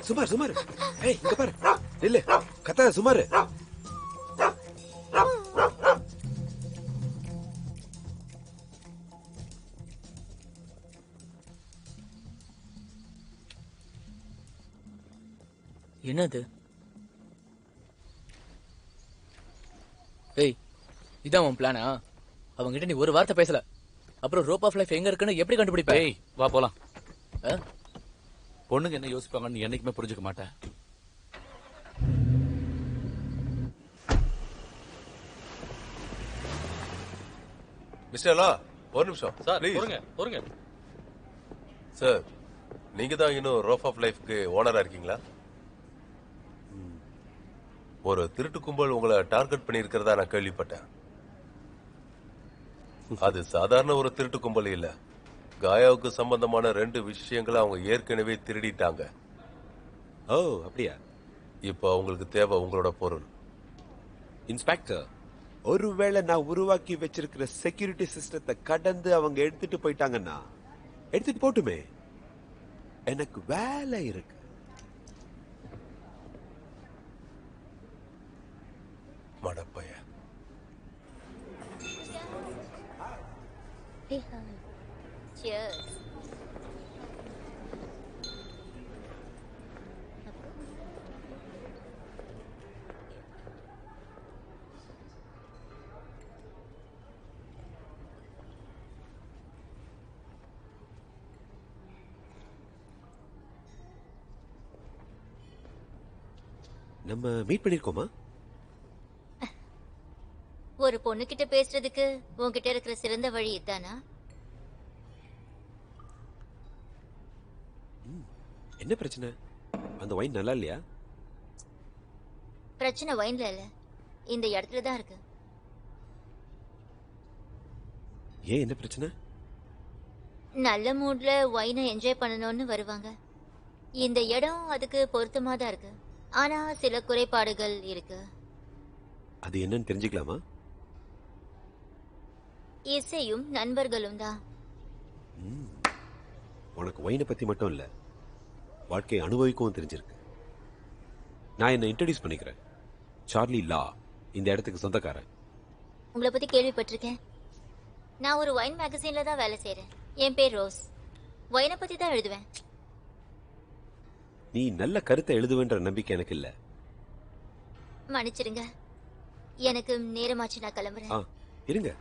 சுமார் சுமார். ஏய் இங்க பாரு. இல்ல கத்தாத சுமார். என்னது? ஏய், இதான் உன் பிளானா? அவங்கிட்ட நீ ஒரு வார்த்தை பேசல, அப்புறம் ரோப் ஆஃப் லைஃப் எங்க இருக்குன்னு எப்படி கண்டுபிடிப்ப? ஏய் வா போலாம். பொண்ணுங்க என்ன யோசிப்பாங்கன்னு என்னைக்குமே புரிஞ்சுக்க மாட்டேன். மிஸ்டர் லா, ஒரு நிமிஷம் சார் ப்ளீஸ். பொறுங்க. சார், நீங்க தான் இன்னும் ரோப் ஆஃப் லைஃப்க்கு ஓனரா இருக்கீங்களா? ஒரு திருட்டு கும்பல் உங்களை டார்கெட் பண்ணியிருக்கிறதா நான் கேள்விப்பட்டேன். அது சாதாரண ஒரு திருட்டு கும்பல் இல்ல. காயாவுக்கு சம்பந்தமான 2 விஷயங்களை அவங்க ஏற்கனவே திருடிட்டாங்க. ஓ அப்படியா? இப்போ அவங்களுக்கு தேவை உங்களோட பொருள். இன்ஸ்பெக்டர், ஒருவேளை நான் உருவாக்கி வச்சிருக்கிற செக்யூரிட்டி சிஸ்டத்தை கடந்து அவங்க எடுத்துட்டு போயிட்டாங்கன்னா எடுத்துட்டு போட்டுமே, எனக்கு வேலை இருக்கு. மடப்பைய Cheers. நம்ம மீட் பண்ணிருக்கோமா? ஒரு பொண்ணு கிட்ட பேசுறதுக்கு உன்கிட்ட இருக்கிற சிறந்த வழி இதானா? என்ன பிரச்சனை? அந்த வைன் நல்லா இல்லையா? பிரச்சனை வைன்ல இல்ல, இந்த இடத்துல தான் இருக்கு. ஏன் என்ன பிரச்சனை? நல்ல மூட்ல வைனை என்ஜாய் பண்ணணும்னு வருவாங்க. இந்த இடம் அதுக்கு பொருத்தமா தான் இருக்கு. ஆனா சில குறைபாடுகள் இருக்கு. அது என்னன்னு தெரிஞ்சுக்கலாமா? இசையும் நண்பர்களும் தான். உனக்கு வைனை பத்தி மட்டும் இல்ல, வாழ்க்கையை அனுபவிக்கவும் தெரிஞ்சிருக்கு. நான் என்ன இன்ட்ரோடியூஸ் பண்ணிக்கிறேன். சார்லி லா, இந்த இடத்துக்கு சொந்தக்காரன். உங்களை பத்தி கேள்விப்பட்டிருக்கேன். நான் ஒரு வைன் மேகசின்ல தான் வேலை செய்யறேன். என் பேர் ரோஸ். வைனை பத்தி தான் எழுதுவேன். நீ நல்ல கருத்தை எழுதுவேன்ற நம்பிக்கை எனக்கு இல்ல. மன்னிச்சிருங்க, எனக்கு நேரமாச்சு, நான் கிளம்புறேன். இருங்க.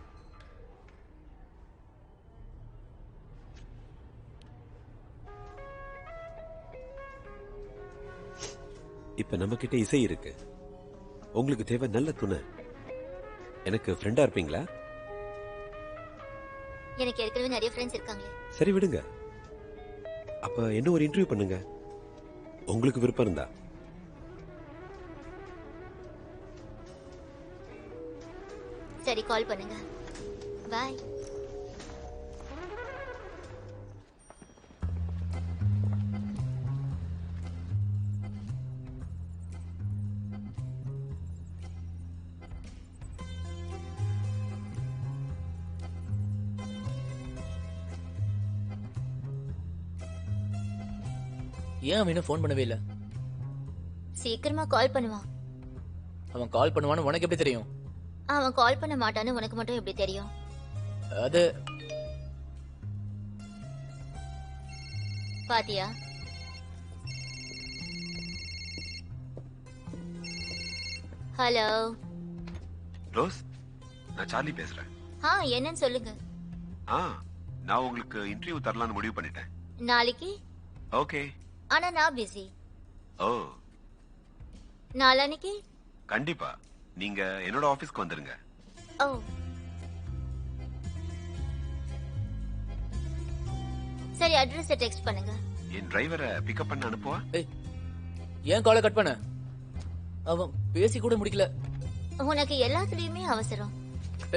இப்ப நம்ம கிட்ட இசை இருக்கு. உங்களுக்கு தேவை நல்ல துணை. எனக்கு ஃப்ரெண்டா இருப்பீங்களா? எனக்கு ஏற்கனவே நிறைய ஃப்ரெண்ட்ஸ் இருக்காங்களே. சரி விடுங்க. அப்ப என்ன ஒரு இன்டர்வியூ பண்ணுங்க, உங்களுக்கு விருப்பம் இருந்தா. சரி, கால் பண்ணுங்க. பாய். ஏன் அவன் இன்னும் ஃபோன் பண்ணவே இல்ல? சீக்கிரமா கால் பண்ணுவான். அவன் கால் பண்ணுவான்னு உனக்கு எப்படி தெரியும்? அவன் கால் பண்ண மாட்டான்னு உனக்கு மட்டும் எப்படி தெரியும்? அது பாத்தியா? ஹலோ ரோஸ், நான் சார்லி பேசுறேன். என்னன்னு சொல்லுங்க. நான் உங்களுக்கு இன்டர்வியூ தரலாம்னு முடிவு பண்ணிட்டேன். நாளைக்கு? ஓகே. ஆனா நான் பிஸி. ஓ, நாளானிக்கு? கண்டிப்பா. நீங்க என்னோட ஆபீஸ்க்கு வந்துருங்க. ஓ, சரி, அட்ரஸ் டெக்ஸ்ட் பண்ணுங்க. என் டிரைவரை பிக்கப் பண்ண அனுப்புவா? ஏன் காலை கட் பண்ண? அவன் பேசி கூட முடிக்கல. உனக்கு எல்லாத்துலயுமே அவசரம்.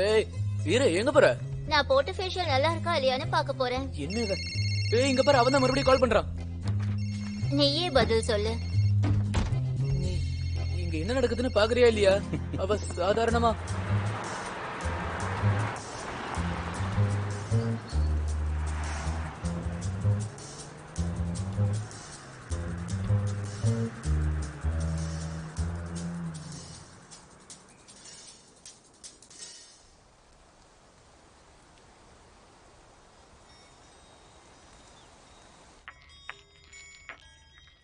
ஏய் வீர, எங்க போற? நான் போட்ட ஃபேஷியல் நல்லா இருக்கா இல்லையான்னு பார்க்க போறேன். என்ன இவ? ஏய் இங்க பாரு, அவன் தான் மறுபடியும் கால் பண்றான். நீயே பதில் சொல்லு. நீ இங்க என்ன நடக்குதுன்னு பாக்குறியா இல்லையா? அவ சாதாரணமா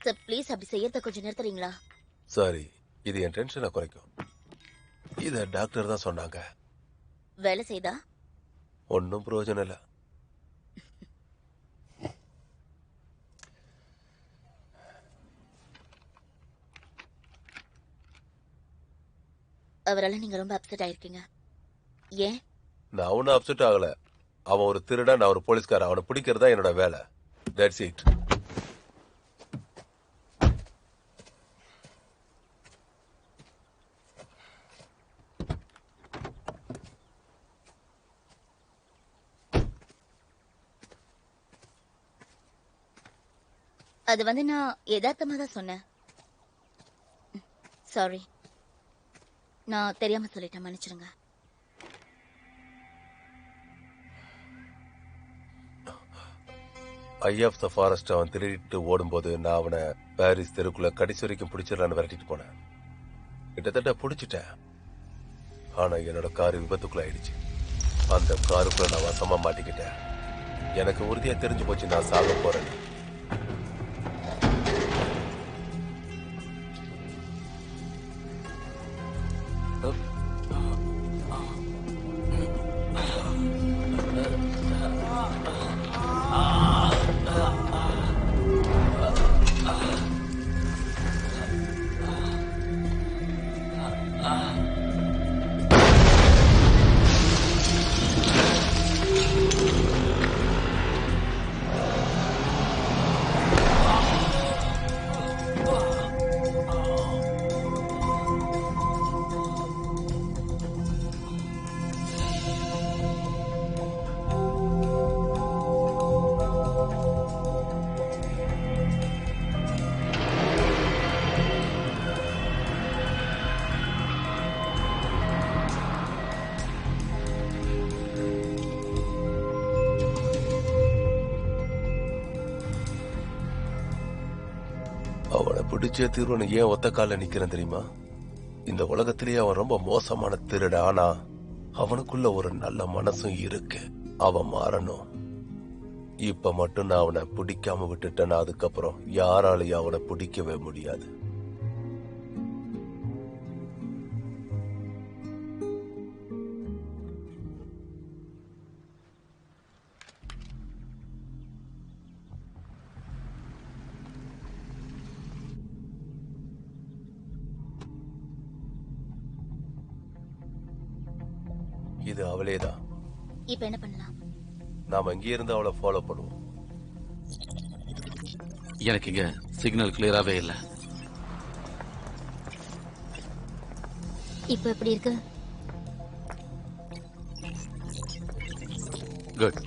சார் ப்ளீஸ் அப்படி செய்யறத கொஞ்சம் நிறுத்துறீங்களா? சாரி, இது என் டென்ஷனை குறைக்கும். இத டாக்டர் தான் சொன்னாங்க. வேலை செய்தா? ஒன்னும் பிரயோஜனம் இல்ல. அவரால நீங்க ரொம்ப அப்செட் ஆயிருக்கீங்க. ஏன்? நான் ஒன்னும் அப்செட் ஆகல. அவன் ஒரு திருடன், நான் ஒரு போலீஸ்காரன். அவனை பிடிக்கிறதா என்னோட வேலை. That's it. அது வந்து நான் யதார்த்தமா தான் சொன்னேன். சாரி, நான் தெரியாம சொல்லிட்டேன், மன்னிச்சிருங்க. ஐ ஆஃப் த ஃபாரஸ்ட் அவன் திருடிட்டு ஓடும்போது நான் அவனை பாரிஸ் தெருக்குள்ள கடைசி வரைக்கும் பிடிச்சிடலான்னு விரட்டிட்டு போனேன். கிட்டத்தட்ட பிடிச்சிட்டேன். ஆனா என்னோட காரு விபத்துக்குள்ள ஆயிடுச்சு. அந்த காருக்குள்ள நான் வசமா மாட்டிக்கிட்டேன். எனக்கு உறுதியா தெரிஞ்சு போச்சு நான் சாக போறேன். அவனை பிடிச்சே தீர்வுன்னு ஏன் ஒத்த கால நிக்கிறேன் தெரியுமா? இந்த உலகத்திலேயே அவன் ரொம்ப மோசமான திருட. ஆனா அவனுக்குள்ள ஒரு நல்ல மனசும் இருக்கு. அவன் மாறணும். இப்ப மட்டும் நான் அவனை பிடிக்காம விட்டுட்டேன்னா அதுக்கப்புறம் யாராலையும் அவனை பிடிக்கவே முடியாது. இது அவளேதான். இப்ப என்ன பண்ணலாம்? நாம இங்கே இருந்து அவளை ஃபாலோ பண்ணுவோம். எனக்கு இங்க சிக்னல் கிளியராவே இல்ல. இப்ப எப்படி இருக்கு? குட்.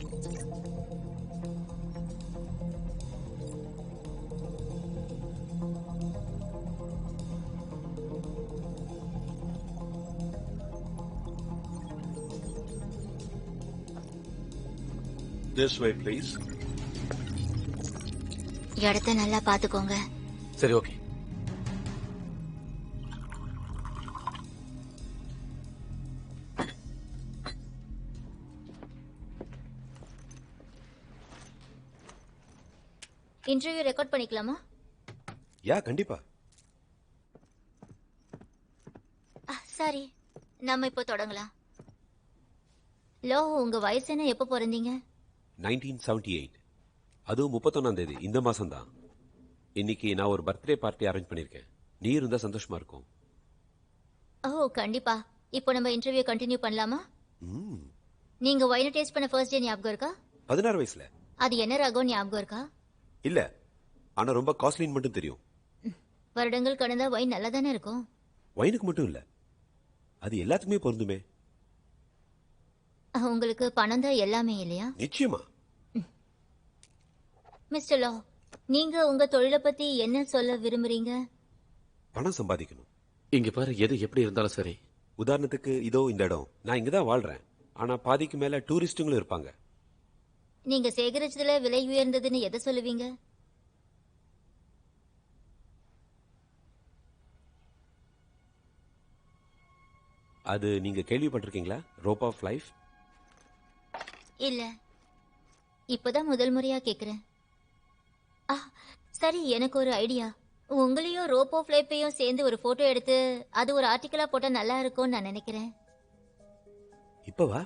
This way, please. இடத்த நல்லா பாத்துக்கோங்க. சரி, ஓகே. இன்டர்வியூ ரெக்கார்ட் பண்ணிக்கலாமா? யா, கண்டிப்பா. சரி, நம்ம இப்போ தொடங்கலாம். லோ, உங்க வயசு என்ன? எப்ப பிறந்தீங்க? 1978. அதுவும் 31ஆம் தேதி, இந்த மாசம் தான். இன்னைக்கு நான் ஒரு பர்த்டே பார்ட்டி அரேஞ்ச் பண்ணிருக்கேன். நீ இருந்தா சந்தோஷமா இருக்கும். ஓ, கண்டிப்பா. இப்போ நம்ம இன்டர்வியூ கண்டினியூ பண்ணலாமா? ம், நீங்க ஒயினை டேஸ்ட் பண்ண ஃபர்ஸ்ட் டே ஞாபகம் இருக்கா? 16 வயசுல. அது என்ன ரகம் ஞாபகம் இருக்கா? இல்ல, ஆனா ரொம்ப காஸ்ட்லின்னு மட்டும் தெரியும். வருடங்கள் கடந்தா ஒயின் நல்லா தானே இருக்கும். ஒயினுக்கு மட்டும் இல்ல, அது எல்லாத்துக்குமே பொருந்துமே. உங்களுக்கு பணம் தான் எல்லாமே இல்லையா? நிச்சயமா. மிஸ்டர் லோ, நீங்க உங்க தொழிலை பத்தி என்ன சொல்ல விரும்புறீங்க? பணம் சம்பாதிக்கணும். இங்க பாரு, எது எப்படி இருந்தாலும் சரி. உதாரணத்துக்கு இதோ இந்த இடம், நான் இங்கதான் வாழ்றேன். ஆனா பாதிக்கு மேல டூரிஸ்டுங்களும் இருப்பாங்க. நீங்க சேகரிச்சதுல விலை உயர்ந்ததுன்னு எதை சொல்லுவீங்க? அது நீங்க கேள்விப்பட்டிருக்கீங்களா? Rope of life. இல்ல, இப்பதான் முதல் முறையா கேக்குறேன். சரி, எனக்கு ஒரு ஐடியா. உங்களையும் ரோப் ஆஃப் லைஃபையும் சேர்ந்து ஒரு போட்டோ எடுத்து அது ஒரு ஆர்டிக்கலா போட்டா நல்லா இருக்கும்னு நான் நினைக்கிறேன். இப்பவா?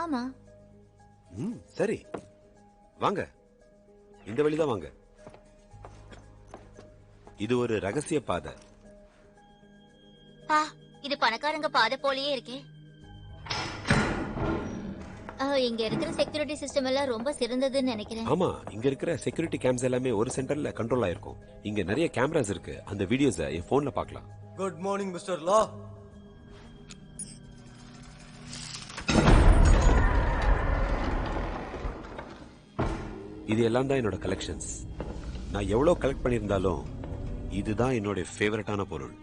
ஆமா. சரி, வாங்க. இந்த வழிதான் வாங்க. இது ஒரு ரகசிய பாதை. இது பணக்காரங்க பாதை போலயே இருக்கே. இங்க இருக்கிற செக்யூரிட்டி சிஸ்டம் எல்லாம் ரொம்ப சிறந்ததுன்னு நினைக்கிறேன். ஆமா, இங்க இருக்கிற செக்யூரிட்டி கேம்ஸ் எல்லாமே ஒரு சென்டர்ல கண்ட்ரோல் ஆயிருக்கும். இங்க நிறைய கேமராஸ் இருக்கு. அந்த வீடியோஸை என் போன்ல பார்க்கலாம். குட் மார்னிங் மிஸ்டர் லா. இது எல்லாம் தான் என்னோட கலெக்ஷன்ஸ். நான் எவ்வளவு கலெக்ட் பண்ணியிருந்தாலும் இதுதான் என்னோட ஃபேவரட்டான பொருள்.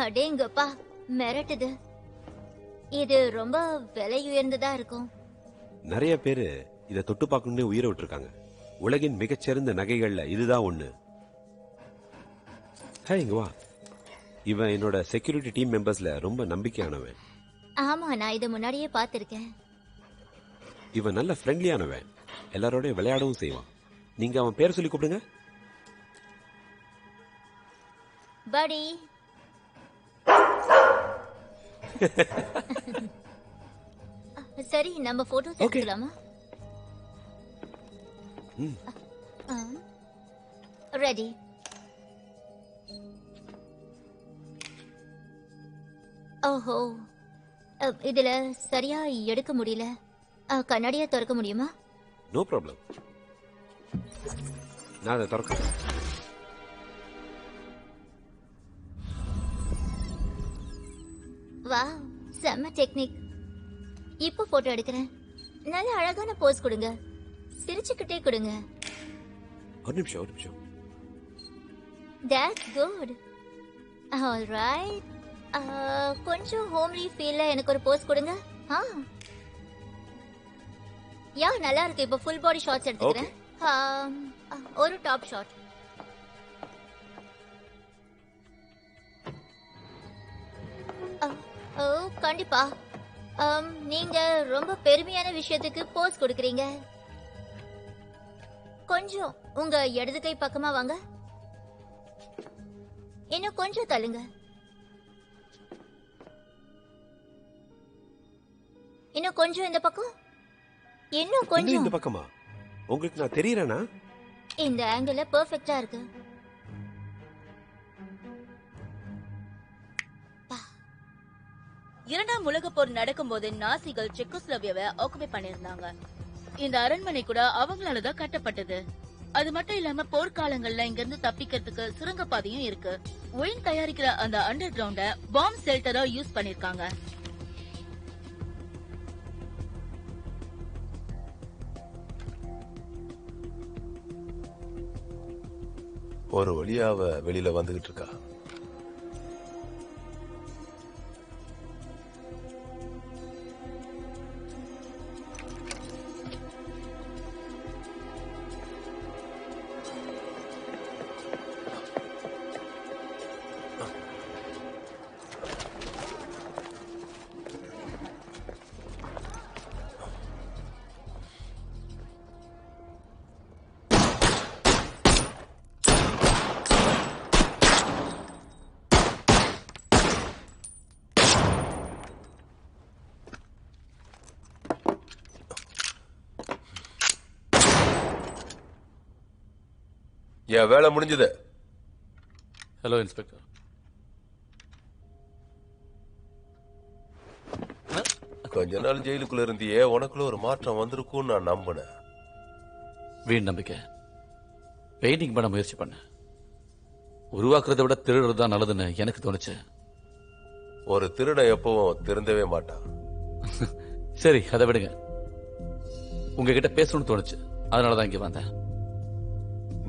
அடேங்கப்பா, மிரட்டுது. இது ரொம்ப விலை உயர்ந்ததா இருக்கும். நிறைய பேரு இதை தொட்டு பார்க்கணும்னு உயிரை விட்டுருக்காங்க. உலகின் மிகச்சிறந்த நகைகள்ல இதுதான் ஒண்ணு. இங்க வா. இவன் என்னோட செக்யூரிட்டி டீம் மெம்பர்ஸ்ல ரொம்ப நம்பிக்கையானவன். ஆமா, நான் இதை முன்னாடியே பார்த்திருக்கேன். இவன் நல்ல ஃப்ரெண்ட்லியானவன். எல்லாரோடய விளையாடவும் செய்வான். நீங்க அவன் பேர் சொல்லி கூப்பிடுங்க. படி. சரி, நம்ம போட்டோஸ் எடுக்கலாமா? ரெடி. ஓஹோ, இதுல சரியா எடுக்க முடியல. கண்ணாடியா திறக்க முடியுமா? No problem. நான் அதை திறக்கிறேன். வா, செம்ம டெக்னிக். இப்போ போட்டோ எடுக்கிறேன். நல்ல அழகான போஸ் கொடுங்க. சிரிச்சுக்கிட்டே கொடுங்க. ஒரு நிமிஷம். That's good. All right. கொஞ்சம் ஹோம்லி ஃபீல்ல எனக்கு ஒரு போஸ் கொடுங்க. யா, நல்லா இருக்கு. இப்போ ஃபுல் பாடி ஷாட்ஸ் எடுத்துக்கிறேன். ஒரு டாப் ஷாட். ஓ, கண்டிப்பா. நீங்க ரொம்ப பெருமையான விஷயத்துக்கு போஸ் கொடுக்கறீங்க. கொஞ்சம் உங்க இடது கை பக்கமா வாங்க. இன்னும் கொஞ்சம் தள்ளுங்க. இன்னும் கொஞ்சம் இந்த பக்கம். இன்னும் கொஞ்சம் இந்த பக்கமா. உங்களுக்கு நான் தெரியறேனா? இந்த ஆங்கிள் பெர்ஃபெக்ட்டா இருக்கு. இரண்டாம் உலகப் போர் நடக்கும்போது நாசிகள் செக்கோஸ்லோவியாவை ஆக்குபை பண்ணிருந்தாங்க. இந்த அரண்மனை கூட அவங்களாலதான் கட்டப்பட்டது. அது மட்டும் இல்லாம போர்க்காலங்கள்ல இங்க இருந்து தப்பிக்கிறதுக்கு சுரங்கப்பாதையும் இருக்கு. ஒயின் தயாரிக்கிற அந்த அண்டர் கிரவுண்ட பாம்பு ஷெல்டரா யூஸ் பண்ணிருக்காங்க. ஒரு வழியா அவ வெளியில வந்துகிட்டு இருக்கா. என் வேலை முடிஞ்சது. Hello inspector. கொஞ்ச நாள் ஜெயிலுக்குள்ள இருந்தியே, உனக்குள்ள ஒரு மாற்றம் வந்திருக்கும் நான் நம்பினேன். வீண் நம்பிக்கை. பெயிண்டிங் பண்ண முயற்சி பண்ண, உருவாக்குறதை விட திருடுறது தான் நல்லதுன்னு எனக்கு தோணுச்சு. ஒரு திருடன் எப்பவும் திருந்தவே மாட்டான். சரி, அதை விடுங்க. உங்ககிட்ட பேசணும்னு தோணுச்சு, அதனாலதான் இங்க வந்தேன்.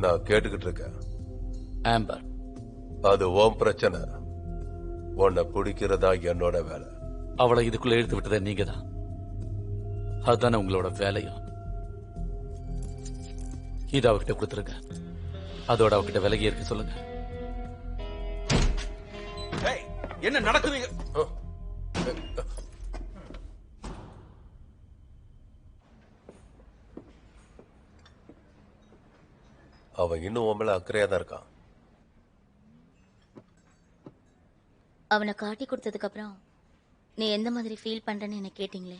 நான் கேட்டுக்கிட்டு இருக்கேன். ஆம்பர், அது உன் பிரச்சனை. உன்னை பிடிக்கிறதா என்னோட வேலை. அவளை இதுக்குள்ள இழுத்து விட்டதே நீங்க தான். அதுதானே உங்களோட வேலையும். இது அவகிட்ட கொடுத்துருங்க. அதோட அவகிட்ட விலகி இருக்க சொல்லுங்க. என்ன நடக்குது? அவன் இன்னும் உன் மேல அக்கறையா தான் இருக்கான். அவனை காட்டி கொடுத்ததுக்கு அப்புறம் நீ எந்த மாதிரி ஃபீல் பண்றேன்னு என்ன கேட்டீங்களே,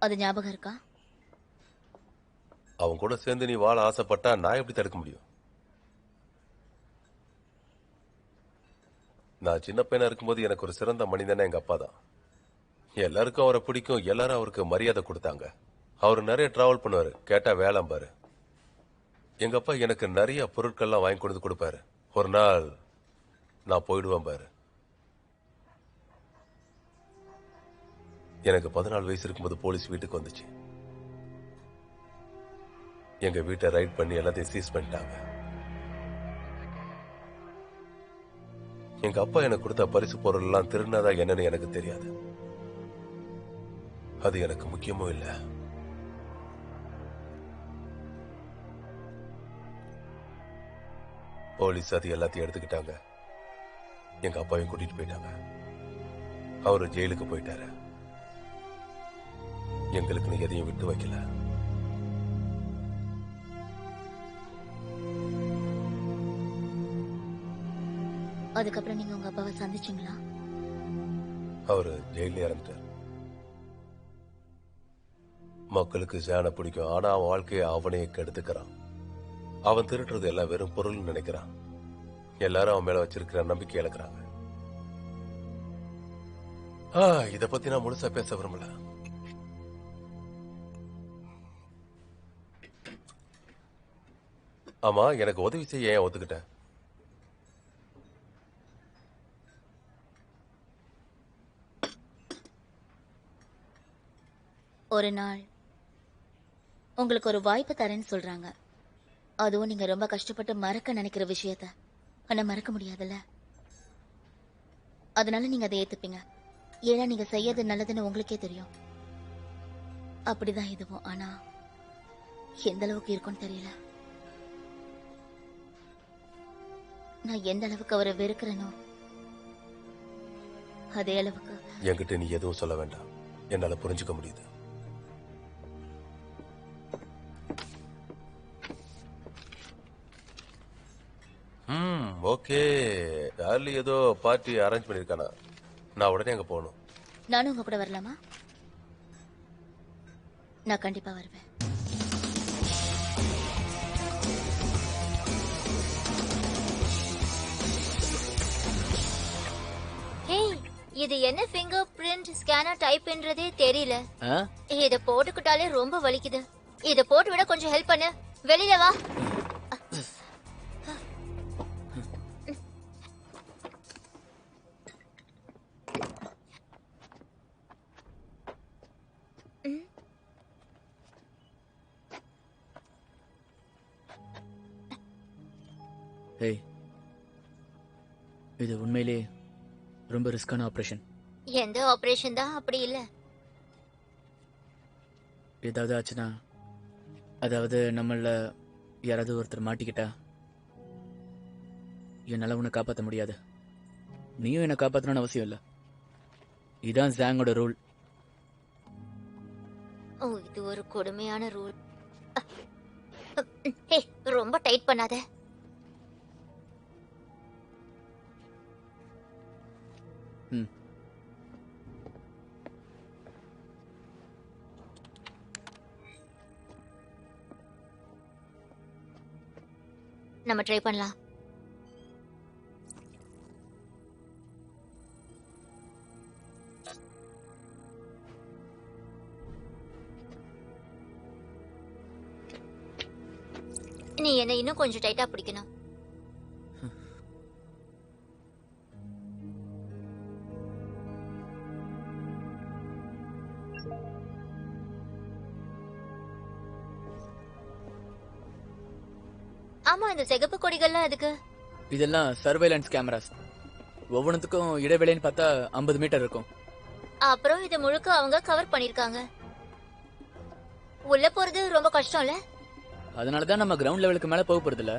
அது ஞாபகம் இருக்கா? அவன் கூட சேர்ந்து நீ வாழ ஆசைப்பட்டா நான் எப்படி தடுக்க முடியும்? நான் சின்ன பையனா இருக்கும்போது எனக்கு ஒரு சிறந்த மனிதனா எங்க அப்பா தான். எல்லாருக்கும் அவரை பிடிக்கும், எல்லாரும் அவருக்கு மரியாதை கொடுத்தாங்க. அவர் நிறைய டிராவல் பண்ணுவாரு, கேட்டா வேளாம் பாரு. எங்க அப்பா எனக்கு நிறைய பொருட்கள்லாம் வாங்கி கொண்டு கொடுப்பாரு. ஒரு நாள் நான் போயிடுவேன் பாரு. எனக்கு 14 வயசு இருக்கும்போது போலீஸ் வீட்டுக்கு வந்துச்சு. எங்க வீட்டை ரைட் பண்ணி எல்லாத்தையும் சீஸ் பண்ணிட்டாங்க. எங்க அப்பா எனக்கு கொடுத்த பரிசு பொருள் எல்லாம் திருடினதா என்னன்னு எனக்கு தெரியாது. அது எனக்கு முக்கியமும் இல்ல. போலீஸ் அது எல்லாத்தையும் எடுத்துக்கிட்டாங்க. எங்க அப்பாவையும் கூட்டிட்டு போயிட்டாங்க. அவரு ஜெயிலுக்கு போயிட்டாரு. எங்களுக்குன்னு எதையும் விட்டு வைக்கல. அதுக்கப்புறம் நீங்க உங்க அப்பாவை சந்திச்சீங்களா? அவரு ஜெயில இறந்துட்டார். மக்களுக்கு ஜான பிடிக்கும், ஆனா அவன் வாழ்க்கையை அவனே கெடுத்துக்கிறான். அவன் திருடுறது எல்லாம் வெறும் பொருள் நினைக்கிறான். எல்லாரும் அவன் மேல வச்சிருக்கிற நம்பிக்கை இழக்கிறாங்க. இத பத்தி நான் முழுசா பேச விரும்பல. ஆமா, எனக்கு உதவி செய்ய ஏன் ஒத்துக்கிட்ட? ஒரு நாள் உங்களுக்கு ஒரு வாய்ப்பு தரேன்னு சொல்றாங்க. அதுவும் நீங்க ரொம்ப கஷ்டப்பட்டு மறக்க நினைக்கிற விஷயத்த ஆனா மறக்க முடியாதுல்ல. அதனால நீங்க அதை ஏத்துப்பீங்க. ஏன்னா நீங்க செய்யறது நல்லதுன்னு உங்களுக்கே தெரியும். அப்படிதான் இதுவும். ஆனா எந்த அளவுக்கு இருக்கும்னு தெரியல. நான் எந்த அளவுக்கு அவரை வெறுக்கிறேனோ அதே அளவுக்கு. என்கிட்ட நீ எதுவும் சொல்ல வேண்டாம், என்னால புரிஞ்சுக்க முடியுது. ஓகே, சார்லி ஏதோ பார்ட்டி அரேஞ்ச் பண்ணிருக்கானா? நான் உடனே அங்க போகணும். நானும் உங்க கூட வரலாமா? நான் கண்டிப்பா வருவேன். இது என்ன ஃபிங்கர் பிரிண்ட் ஸ்கேனர் டைப்ன்றதே தெரியல. இத போட்டுக்கிட்டாலே ரொம்ப வலிக்குது. இத போட்டு விட கொஞ்சம் ஹெல்ப் பண்ணு. வெளியில வா. ஏய், இது உண்மையிலே ரொம்ப ரிஸ்கான ஆபரேஷன். எந்த ஆபரேஷன் தான் அப்படி இல்ல. ஏதாவது ஆச்சுன்னா, அதாவது நம்மள யாராவது ஒருத்தர் மாட்டிக்கிட்டா என்னால உன்னை காப்பாற்ற முடியாது. நீயும் என்னை காப்பாற்றணும்னு அவசியம் இல்லை. இதான் ஜாங்கோட ரூல். ஓ, இது ஒரு கொடுமையான ரூல். ஏய், ரொம்ப டைட் பண்ணாத. ம். நம்ம ட்ரை பண்ணலாம். நீ என்ன இன்னும் கொஞ்சம் டைட்டா பிடிக்கணும். ஆமா, இந்த சிகப்பு கொடிகள்லாம் எதுக்கு? இதெல்லாம் சர்வேலன்ஸ் கேமராஸ். ஒவ்வொன்றுத்துக்கும் இடைவெளின்னு பார்த்தா 50 மீட்டர் இருக்கும். அப்புறம் இது முழுக்க அவங்க கவர் பண்ணிருக்காங்க. உள்ள போறது ரொம்ப கஷ்டம்ல. அதனாலதான் நம்ம கிரவுண்ட் லெவலுக்கு மேல போக போறது இல்ல.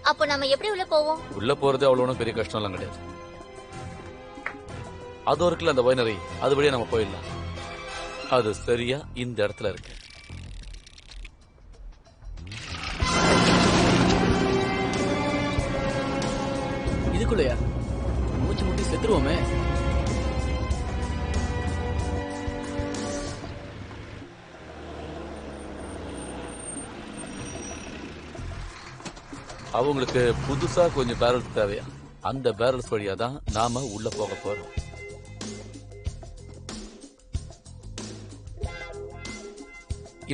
அப்போ நம்ம எப்படி உள்ள போவோம்? உள்ள போறது அவ்வளவு ஒன்றும் பெரிய கஷ்டம் எல்லாம் கிடையாது. அது இருக்குல்ல அந்த வைனரி, அது வழியா நம்ம போயிடலாம். அது சரியா இந்த இடத்துல இருக்கு. இதுக்குள்ளயா? மூச்சு முட்டி செத்துருவோமே. அவங்களுக்கு புதுசா கொஞ்சம் பேரல்ஸ் தேவையா? அந்த பேரல்ஸ் வழியா தான் நாம உள்ள போக போறோம்.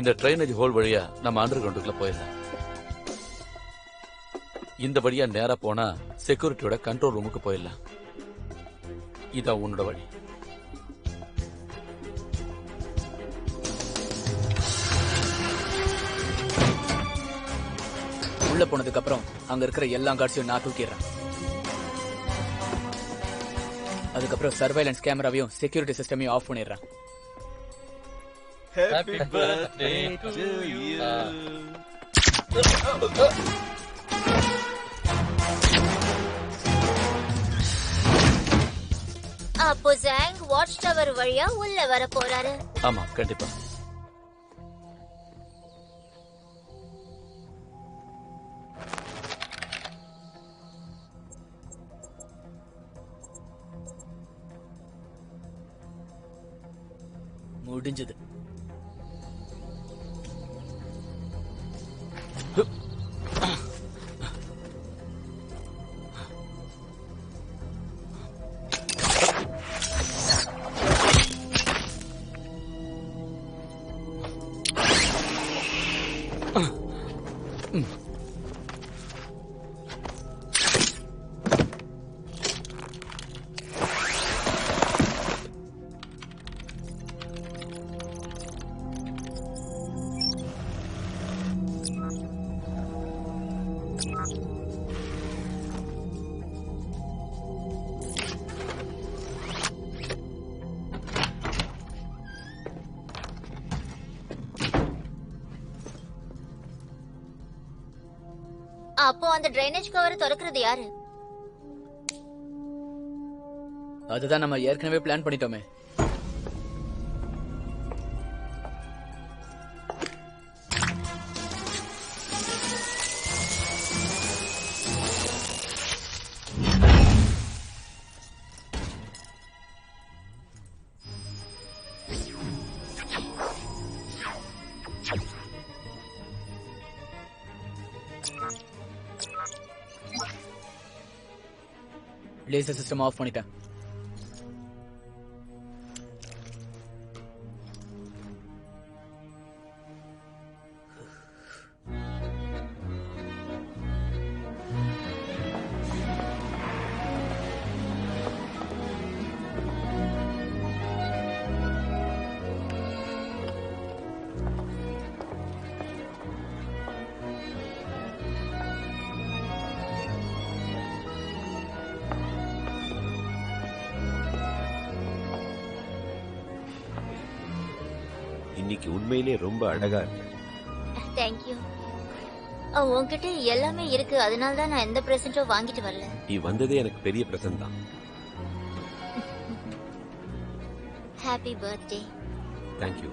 இந்த ட்ரைனேஜ் ஹோல் வழியா நம்ம அண்டர் கிரவுண்டுக்குள்ள போயிடலாம். இந்த வழியா நேரா போனா செக்யூரிட்டியோட கண்ட்ரோல் ரூமுக்கு போயிடலாம். இதான் உன்னோட வழி. உள்ள போனதுக்கு அப்புறம் அங்க இருக்கிற எல்லா கார்ட்ஸையும் நான் தூக்கிடுறேன். அதுக்கப்புறம் சர்வைலன்ஸ் கேமராவையும் செக்யூரிட்டி சிஸ்டமையும் ஆஃப் பண்ணிடுறேன். Happy birthday to you. அப்போ ஜாங் வாட்ச் டவர் வழியா உள்ள வர போறாரு. ஆமா, கண்டிப்பா. முடிஞ்சது. அப்போ அந்த ட்ரைனேஜ் கவர் திறக்கிறது யாரு? அதுதான் நம்ம ஏற்கனவே பிளான் பண்ணிட்டோமே. லேசர் சிஸ்டம் ஆஃப் பண்ணிட்டேன். இன்னைக்கு உண்மையிலே ரொம்ப அழகா இருக்கு. தேங்க்யூ. உன்கிட்ட எல்லாமே இருக்கு, அதனால தான் நான் எந்த பிரசன்ட்டும் வாங்கிட்டு வரல. நீ வந்ததே எனக்கு பெரிய பிரசன்ட் தான். Happy birthday. தேங்க்யூ.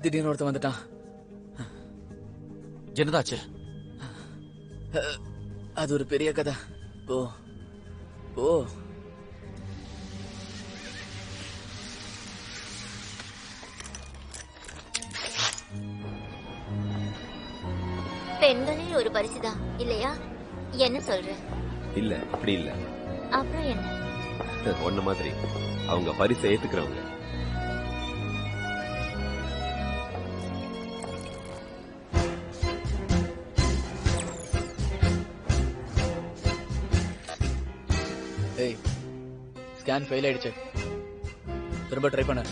திடீர்னு ஒருத்தன் வந்துட்டான். என்னதாச்சு? அது ஒரு பெரிய கதை. போ போ. பெண்களே ஒரு பரிசுதான் இல்லையா? என்ன சொல்ற? இல்ல, அப்படி இல்ல. அப்புறம் என்ன? ஒன்ன மாதிரி அவங்க பரிசை ஏத்துக்கிறவங்க. ஏய், ஸ்கேன் ஃபெயில் ஆயிடுச்சு. திரும்ப ட்ரை பண்ண.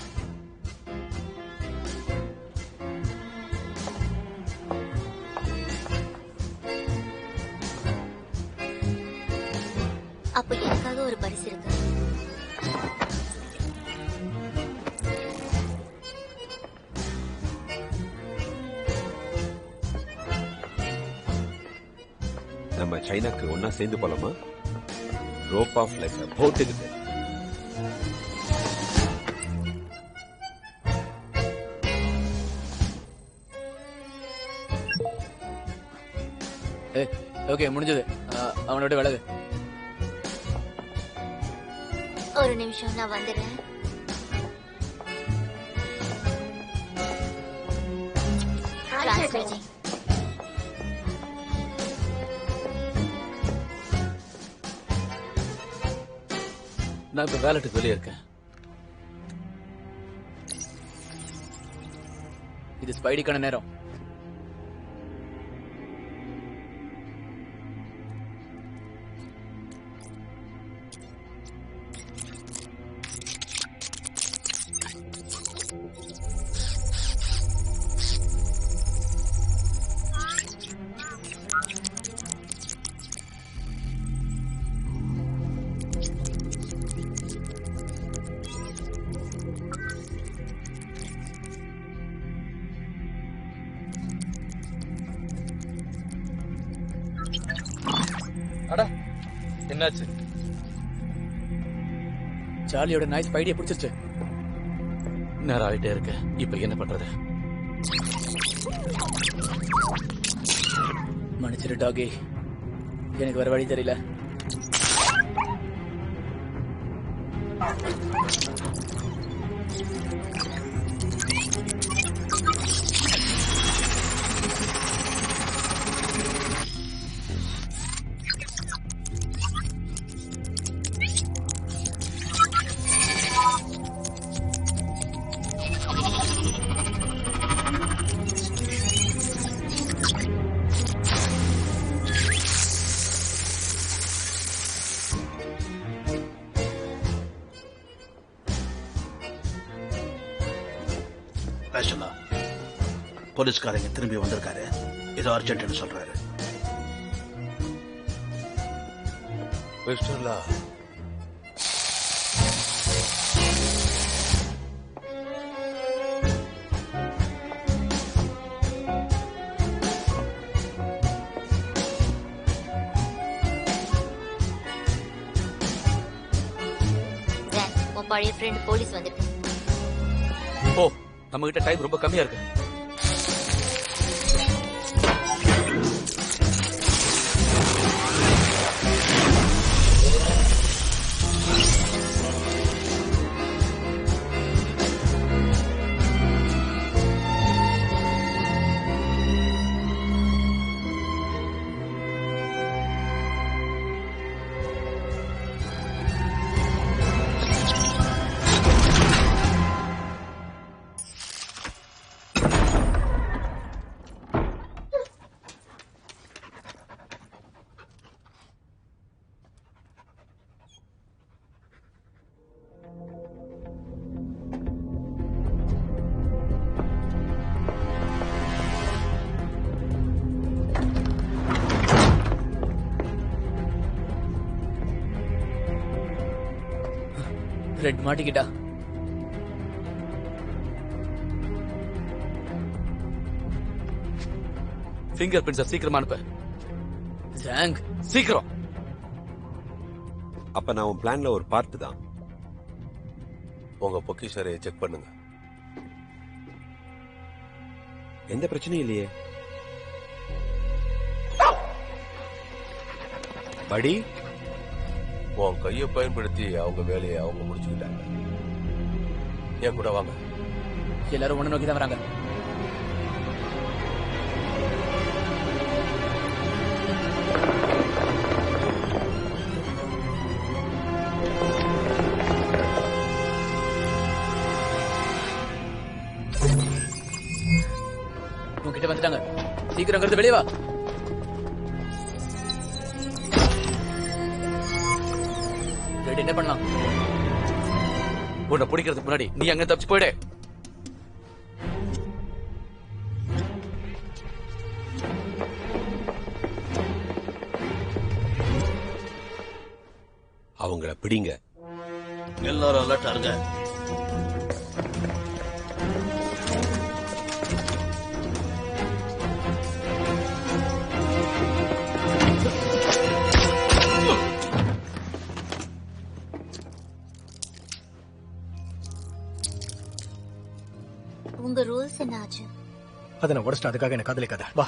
அப்ப எனக்காக ஒரு பரிசு இருக்கு. நம்ம சைனாக்கு ஒன்னா சேர்ந்து போலாமா? ரோப் ஆஃப் லைஃப் போட்டுக்கிட்டு. ஓகே, முடிஞ்சது. அவனோட விலகு. ஒரு நிமிஷம், நான் வந்துடுறேன். Translating. நான் இப்ப வேலட்டுக்கு வெளியே இருக்கேன். இது ஸ்பைடிக்கான நேரம். அட, என்னாச்சு? சார்லியோட நாய் ஸ்பைடியை பிடிச்சிருச்சு. நேரம் ஆயிட்டே இருக்கு. இப்ப என்ன பண்றது? மன்னிச்சிரு டாகி, எனக்கு வேற வழி தெரியல. பேசலாம். போலீஸ்காரங்க திரும்பி வந்திருக்காரு. ஏதோ அர்ஜென்ட்னு சொல்றாரு. மிஸ்டர் லா, உன் பழைய ஃப்ரெண்ட் போலீஸ் வந்திருக்கு. ஓ, நம்ம கிட்ட டைம் ரொம்ப கம்மியா இருக்கு. ரெட் மாட்டிக்கிட்டா. ஃபிங்கர் பிரிண்ட்ஸ் சீக்கிரமா அனுப்ப. ஜாங், சீக்கிரம். அப்ப நான் உன் பிளான்ல ஒரு பார்ட் தான். உங்க பொக்கிஷரையை செக் பண்ணுங்க. எந்த பிரச்சனையும் இல்லையே. படி, உன் கையை பயன்படுத்தி அவங்க வேலையை அவங்க முடிச்சுக்கிட்டாங்க. என் கூட வாங்க. எல்லாரும் ஒண்ணு நோக்கி தான் வராங்க. உங்ககிட்ட வந்துட்டாங்க. சீக்கிரம் அங்கிருந்து வெளியே வா. என்ன பண்ணலாம்? உன்னை பிடிக்கிறதுக்கு முன்னாடி நீ அங்க தப்பிச்சு போயிடு. அவங்கள பிடிங்க. எல்லாரும் அலர்ட் ஆருங்க. உங்க ரூல்ஸ் என்ன ஆச்சு? அதை நான் உடச்சிட்டு அதுக்காக என்ன காதலிக்காத. வா.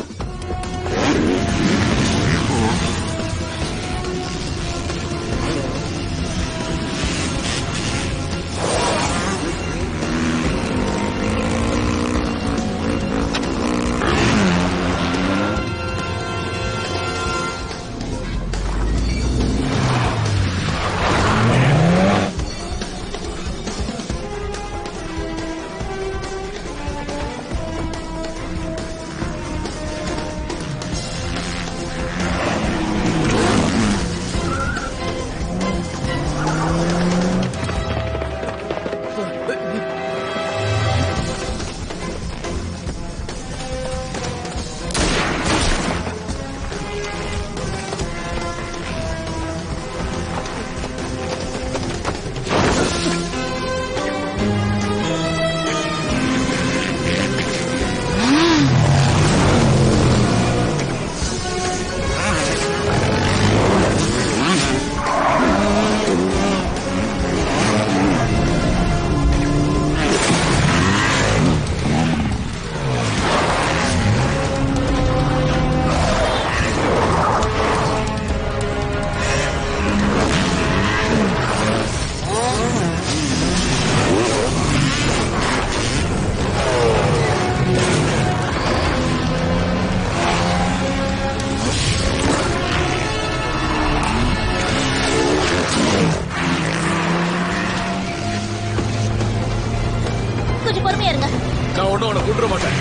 நான் ஒன்னும் உன்னை கூட்டுற மாட்டேன்.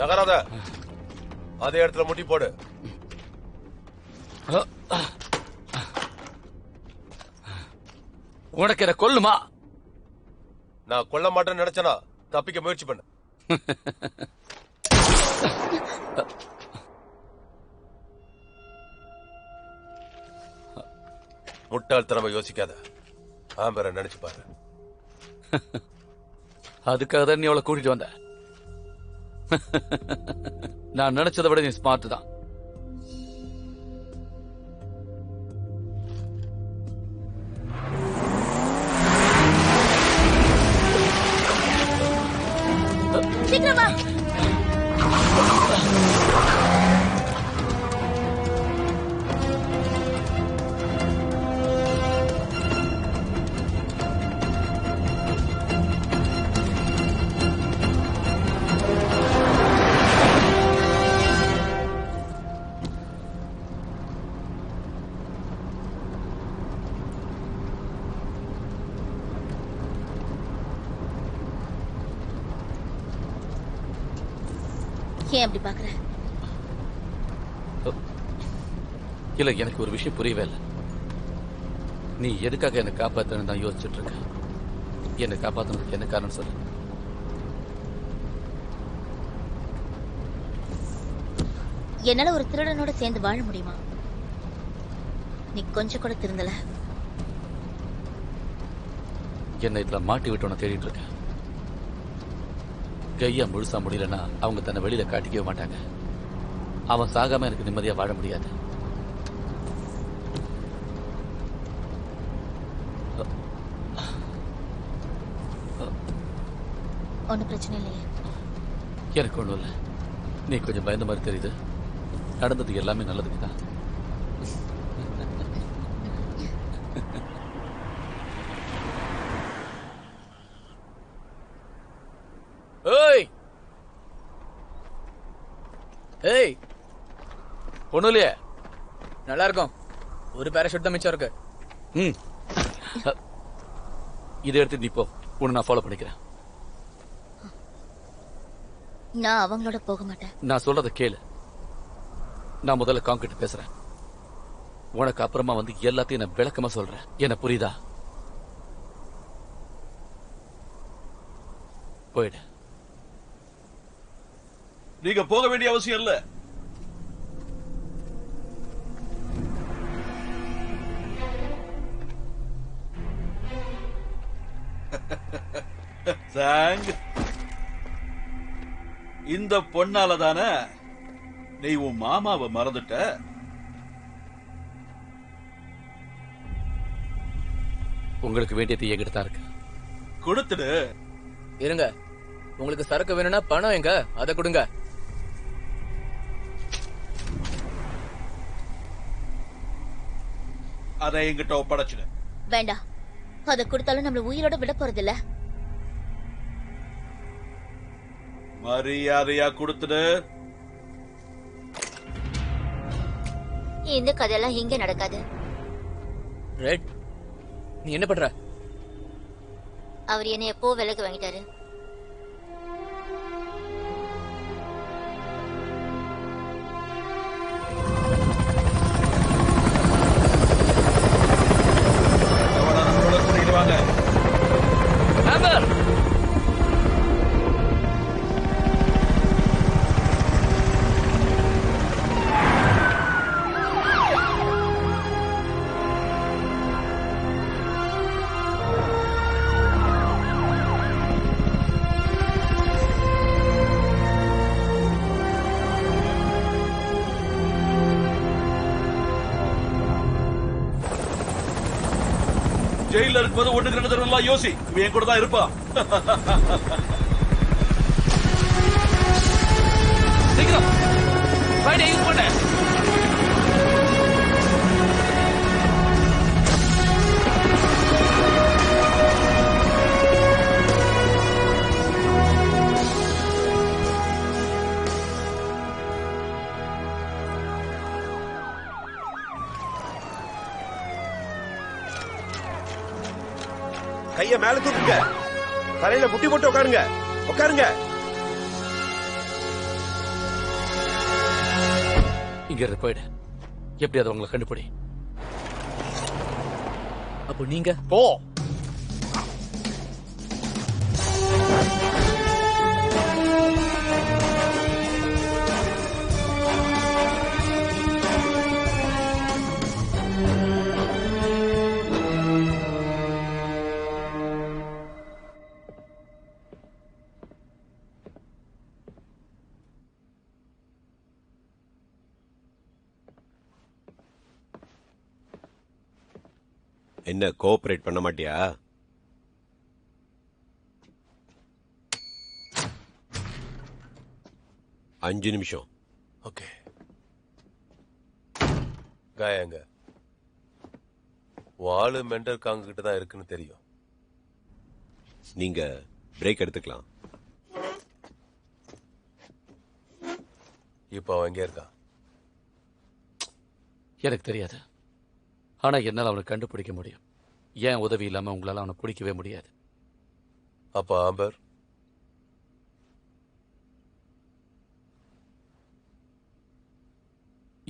நகராத, அதே இடத்துல முட்டி போடு. உனக்கு என்ன கொல்லுமா? நான் கொல்ல மாட்டேன்னு நினைச்சனா தப்பிக்க முயற்சி பண்ண. முட்டாள்தனமா யோசிக்காத, ஆம்பரை நினைச்சு பாரு. அதுக்காக தான் நீ அவளை கூட்டிட்டு வந்த. நான் நினைச்சதை விட நீ ஸ்மார்ட் தான். சீக்கிரமா ஏன் அப்படி பாக்குற? இல்ல, எனக்கு ஒரு விஷயம் புரியவே இல்லை. நீ எதுக்காக என்னை காப்பாத்தணும் தான் யோசிச்சுட்டு இருக்க. என்னை காப்பாத்தணுக்கு என்ன காரணம் சொல்லு. என்னால ஒரு திருடனோட சேர்ந்து வாழ முடியுமா? நீ கொஞ்சம் கூட திருந்தல. என்னை இதுல மாட்டி விட்டு தேடிட்டு இருக்க. கையா முழுசா முடியலன்னா அவங்க தன்னை வெளியில காட்டிக்கவே மாட்டாங்க. அவன் சாகாம எனக்கு நிம்மதியா வாழ முடியாது. ஒன்னும் பிரச்சனை இல்லையே? எனக்கு ஒண்ணும் இல்லை. நீ கொஞ்சம் பயந்த மாதிரி தெரியுது. நடந்தது எல்லாமே நல்லதுக்கு தான். ஏய், ஒண்ணும் இல்லையே. நல்லா இருக்கும். ஒரு பேராஷூட் தான் மிச்சம் இருக்கு. இதை எடுத்து நீ போ. உன்னை நான் ஃபாலோ பண்ணிக்கிறேன். நான் அவங்களோட போக மாட்டேன். நான் சொல்றத கேளு. நான் முதல்ல காங்கிட்ட பேசுறேன். உனக்கு அப்புறமா வந்து எல்லாத்தையும் நான் விளக்கமா சொல்றேன். என்ன புரியுதா? போயிடு. நீங்க போக வேண்டிய அவசியம் இல்ல. இந்த பொண்ணால தானே நீ உன் மாமாவை மறந்துட்ட? உங்களுக்கு வேண்டியது என்கிட்ட தான் இருக்கு. கொடுத்துடு. இருங்க, உங்களுக்கு சரக்கு வேணும்னா பணம் எங்க, அதை கொடுங்க. அதை எங்கிட்ட ஒப்படைச்சிடு. வேண்டாம், அதை கொடுத்தாலும் நம்மள உயிரோட விட போறது இல்ல. மரியாதையா கொடுத்துடு. இந்த கதையெல்லாம் இங்க நடக்காது. ரெட், நீ என்ன பண்ற? அவர் என்ன எப்போ விலைக்கு வாங்கிட்டாரு. ஜெயில இருக்கும்போது ஒண்ணுக்கு ரெண்டு தடவை யோசி. இவன் கூட தான் இருப்பான். சீக்கிரம் ஃபைனை யூஸ் பண்ணு. கைய மேல தூக்குங்க. தலையில முட்டி போட்டு உட்காருங்க. உட்காருங்க. இங்க இருந்து போயிடு. எப்படி அதை உங்களை கண்டுபிடி. அப்போ நீங்க போ. என்ன கோஆபரேட் பண்ண மாட்டியா? அஞ்சு நிமிஷம். ஓகே. காயாங்க வாலு மெண்டல் காங்க கிட்ட தான் இருக்குன்னு தெரியும். நீங்க பிரேக் எடுத்துக்கலாம். இப்போ அவன் எங்க இருக்கான்? எனக்கு தெரியாது. ஆனா என்னால் அவனை கண்டுபிடிக்க முடியும். ஏன் உதவி இல்லாம உங்களால அவனை பிடிக்கவே முடியாது. அப்ப ஆம்பர்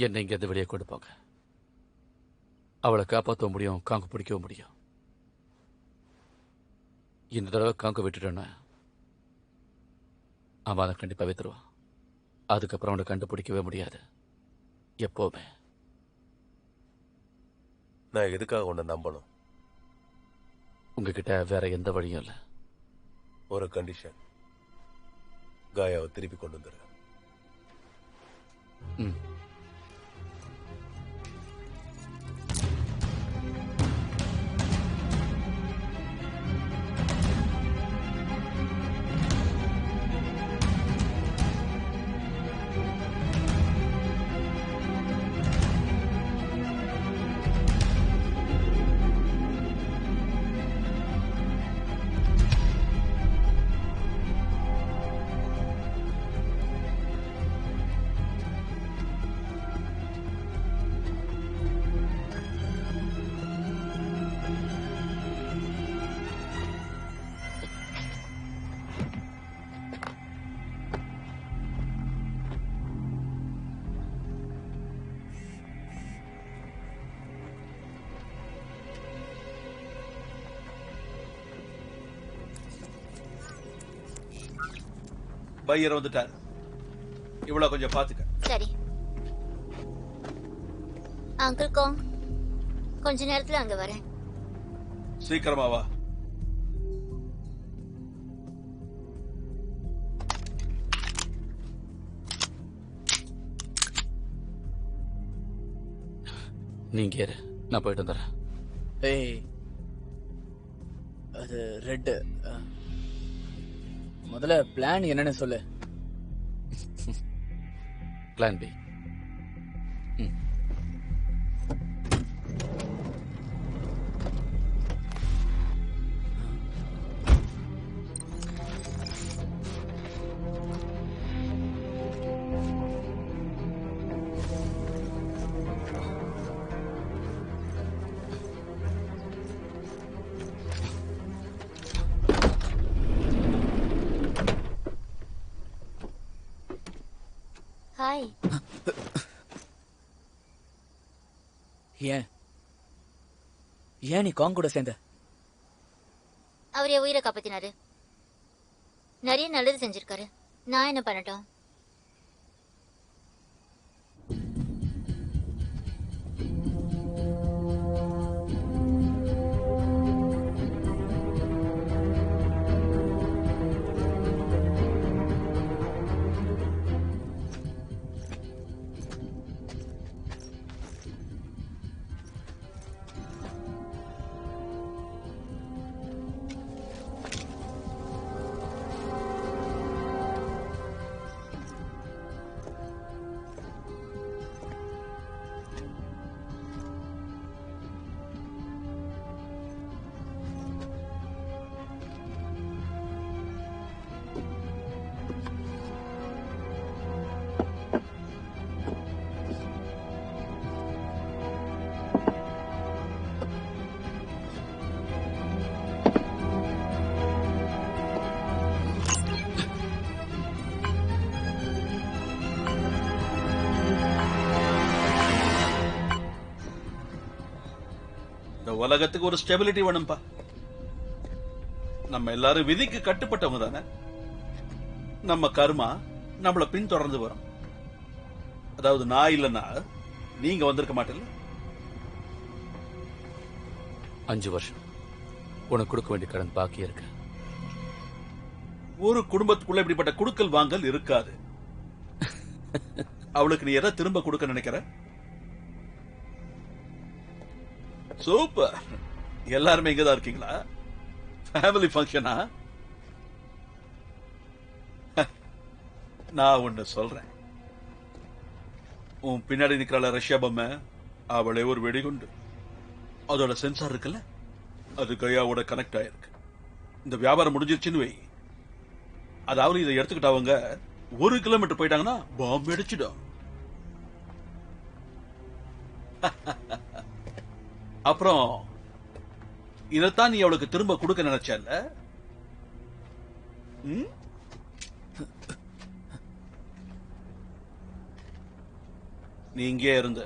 என்னை இங்கேருந்து வெளியே கொண்டு போங்க. அவளை காப்பாற்ற முடியும், காங்கு பிடிக்கவும் முடியும். இந்த தடவை காங்கு விட்டுட்டோன்னா அவன் அதை கண்டிப்பா வித்துருவான். அதுக்கப்புறம் அவனை கண்டுபிடிக்கவே முடியாது எப்போவுமே. நான் எதுக்காக உன்னை நம்பணும்? உங்ககிட்ட வேற எந்த வழியும் இல்லை. ஒரு கண்டிஷன். காயாவை திருப்பி கொண்டு வந்துரு. ம். பையர் வந்துட்டார். இவ்வளவு கொஞ்சம் பாத்துக்க. சரி அங்கிள் கோங், கொஞ்ச நேரத்துல அங்க வரேன். சீக்கிரமா வா. நீங்க ஏறு, நான் போயிட்டு வந்துடுறேன். ஏய், அது ரெட். முதல்ல பிளான் என்னன்னு சொல்லு. Plan B. ஹாய். ஏன் நீ காங் கூட சேர்ந்த? அவர் என் உயிரை காப்பாத்தினாரு. நிறைய நல்லது செஞ்சிருக்காரு. நான் என்ன பண்ணட்டும்? உலகத்துக்கு ஒரு ஸ்டெபிலிட்டி வேணும்பா. நம்ம எல்லாரும் விதிக்கு கட்டுப்பட்டவங்க தானே. நம்ம கர்மா நம்மள பின்தொடர்ந்து வரும். அதாவது நான் இல்லைன்னா நீங்க வந்திருக்க மாட்டேன்ல. 5 வருஷம் உனக்கு கொடுக்க வேண்டிய கடன் பாக்கி இருக்கு. ஒரு குடும்பத்துக்குள்ள இப்படிப்பட்ட குடுக்கல் வாங்கல் இருக்காது. அவளுக்கு நீ எதை திரும்ப கொடுக்க நினைக்கிற? சூப்பர். எல்லாருமே இங்கதான் இருக்கீங்களா? ஃபேமிலி ஃபங்க்ஷனா? நான் ஒண்ணு சொல்றேன். உன் பின்னாடி நிக்கிற ரஷ்யா பொம்மை, அவளே ஒரு வெடிகுண்டு. அதோட சென்சார் இருக்குல்ல, அது கயாவோட கனெக்ட் ஆயிருக்கு. இந்த வியாபாரம் முடிஞ்சிருச்சுன்னு வை, அதாவது இதை எடுத்துக்கிட்டவங்க 1 கிலோமீட்டர் போயிட்டாங்கன்னா பாம்பு வெடிச்சிடும். அப்புறம் இதைத்தான் நீ அவளுக்கு திரும்ப கொடுக்க நினைச்சல. நீ இங்கே இருந்த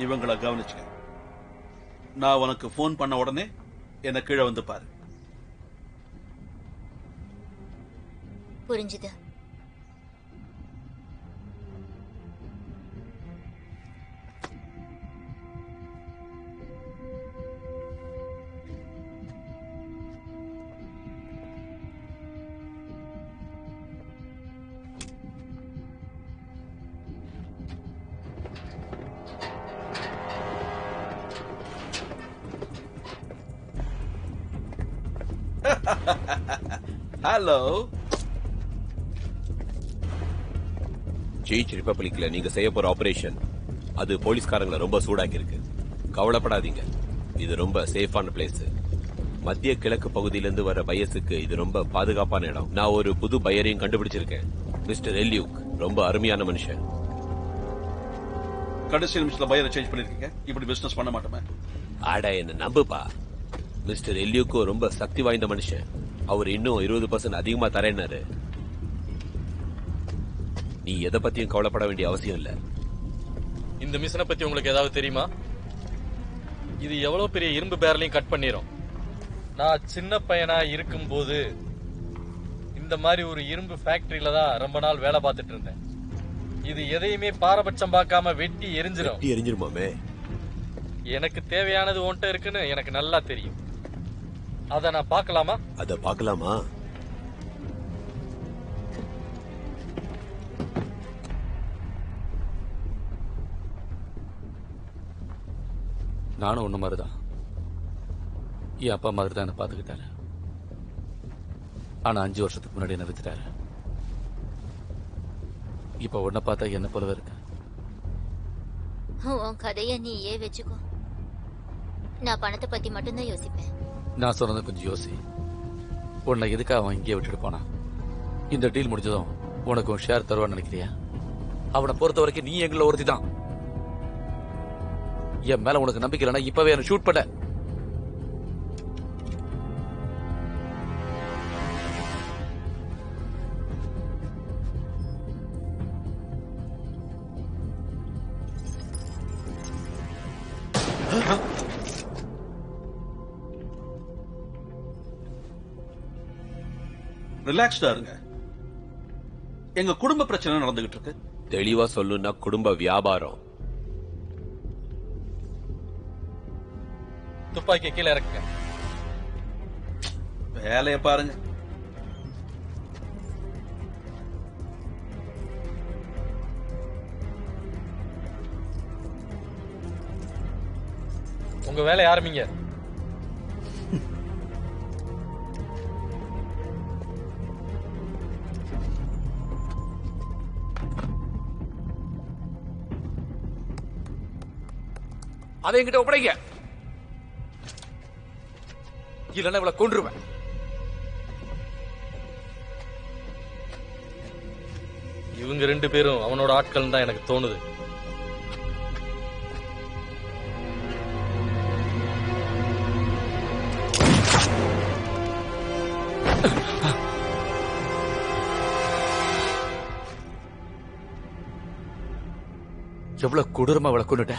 இவங்களை கவனிச்சுக்க. நான் உனக்கு போன் பண்ண உடனே என்ன கீழே வந்து பாரு. புரிஞ்சுது. ஹலோ. ஜெயிச் ரிபப்ளிக்ல நீங்க செய்ய போற ஆபரேஷன் அது போலீஸ்காரங்களை ரொம்ப சூடாக்கி இருக்கு. கவலைப்படாதீங்க, இது ரொம்ப சேஃபான பிளேஸ். மத்திய கிழக்கு பகுதியிலிருந்து வர பயசுக்கு இது ரொம்ப பாதுகாப்பான இடம். நான் ஒரு புது பையரையும் கண்டுபிடிச்சிருக்கேன். மிஸ்டர் எல்யூக் ரொம்ப அருமையான மனுஷன். கடைசி நிமிஷத்துல பையரை சேஞ்ச் பண்ணிருக்கீங்க. இப்படி பிசினஸ் பண்ண மாட்டோமே. ஆடா என்ன நம்புப்பா. மிஸ்டர் எல்யூக்கோ ரொம்ப சக்தி வாய்ந்த மனுஷன். அவர் இன்னும் 20% அதிகமா தரேன்னாரு. நீ எதை பத்தியும் கவலைப்பட வேண்டிய அவசியம் இல்ல. இந்த மிஷனை பத்தி உங்களுக்கு ஏதாவது தெரியுமா? இது எவ்வளவு பெரிய இரும்பு பேரலையும் கட் பண்ணிரும். நான் சின்ன பையனா இருக்கும் போது இந்த மாதிரி ஒரு இரும்பு ஃபேக்டரியில தான் ரொம்ப நாள் வேலை பார்த்துட்டு இருந்தேன். இது எதையுமே பாரபட்சம் பார்க்காம வெட்டி எரிஞ்சிருமாமே. எனக்கு தேவையானது ஒன்ட்ட இருக்குன்னு எனக்கு நல்லா தெரியும். அத நான் பார்க்கலாமா? அத பார்க்கலாமா? நானும் ஒண்ணு மாதிரிதான். என் அப்பா மாதிரி தான் என்ன பாத்துக்கிட்டாரு. ஆனா 5 வருஷத்துக்கு முன்னாடி என்ன வித்துட்டாரு. இப்ப உன்னை பார்த்தா என்ன போலவே இருக்கு. உன் கதைய நீயே வச்சுக்கோ. நான் பணத்தை பத்தி மட்டும்தான் யோசிப்பேன். நான் சொன்னதை கொஞ்சம் யோசி. உன்னை எதுக்காக அவன் இங்கே விட்டுட்டு போனான்? இந்த டீல் முடிஞ்சதும் உனக்கு ஒரு ஷேர் தருவான்னு நினைக்கிறியா? அவனை பொறுத்த வரைக்கும் நீ எங்களை ஒருத்தி தான். என் மேல உனக்கு நம்பிக்கை இல்லைன்னா இப்பவே என்ன ஷூட் பண்ண. ரிலாக்ஸ்டா இருங்க. எங்க குடும்ப பிரச்சனை நடந்துகிட்டு இருக்கு. தெளிவா சொல்லணும்னா குடும்ப வியாபாரம். துப்பாக்கி கீழே இறக்குங்க. வேலைய பாருங்க. உங்க வேலையை ஆரம்பிங்க. அதை என்கிட்ட ஒப்படைங்க, இல்லைன்னா இவளை கொன்றுவேன். இவங்க 2 பேரும் அவனோட ஆட்கள் தான் எனக்கு தோணுது. எவ்வளவு கொடூரமா அவளை கொண்டுட்ட.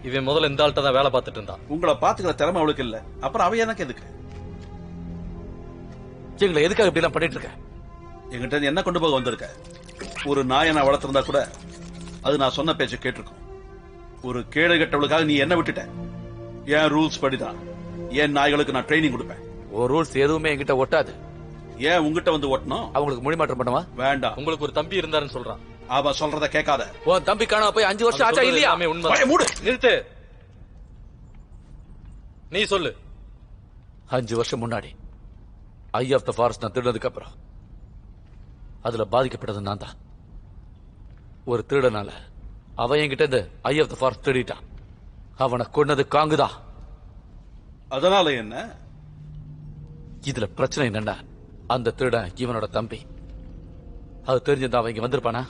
இவன் முதல்ல இந்த ஆள்கிட்ட தான் வேலை பார்த்துட்டு இருந்தான். உங்களை பாத்துக்கிற திறமை அவளுக்கு இல்ல, அப்புறம் அவ எனக்கு எதுக்கு? எங்களை எதுக்காக இப்படி எல்லாம் பண்ணிட்டு இருக்க? எங்கிட்ட இருந்து என்ன கொண்டு போக வந்திருக்க? ஒரு நாயை நான் வளர்த்திருந்தா கூட அது நான் சொன்ன பேச்ச கேட்டிருக்கும். ஒரு கேடு கட்டவளுக்காக நீ என்ன விட்டுட்ட? என் ரூல்ஸ் படிதான் என் நாய்களுக்கு நான் ட்ரைனிங் கொடுப்பேன். ஒரு ரூல்ஸ் எதுவுமே என்கிட்ட ஒட்டாது. ஏன் உங்ககிட்ட வந்து ஒட்டணும்? அவங்களுக்கு மொழி மாற்றம் பண்ணுவா? வேண்டாம். உங்களுக்கு ஒரு தம்பி இருந்தாருன்னு சொல்றான். அவன் சொல்றத கேட்காத. உன் தம்பி காணாம போய் 5 வருஷம் ஆச்சா இல்லையா? உண்மை. மூடு. நிறுத்து. நீ சொல்லு. 5 வருஷம் முன்னாடி ஐ ஆஃப் த ஃபாரஸ்ட் நான் திருடுனதுக்கு அப்புறம் அதுல பாதிக்கப்பட்டது நான் தான். ஒரு திருடனால அவன் என்கிட்ட இருந்து ஐ ஆஃப் த ஃபாரஸ்ட் திருடிட்டான். அவனை கொன்னது காங்குதான். அதனால என்ன? இதுல பிரச்சனை என்னன்னா, அந்த திருடன் இவனோட தம்பி. அது தெரிஞ்சிருந்தா அவன் இங்க வந்திருப்பானா?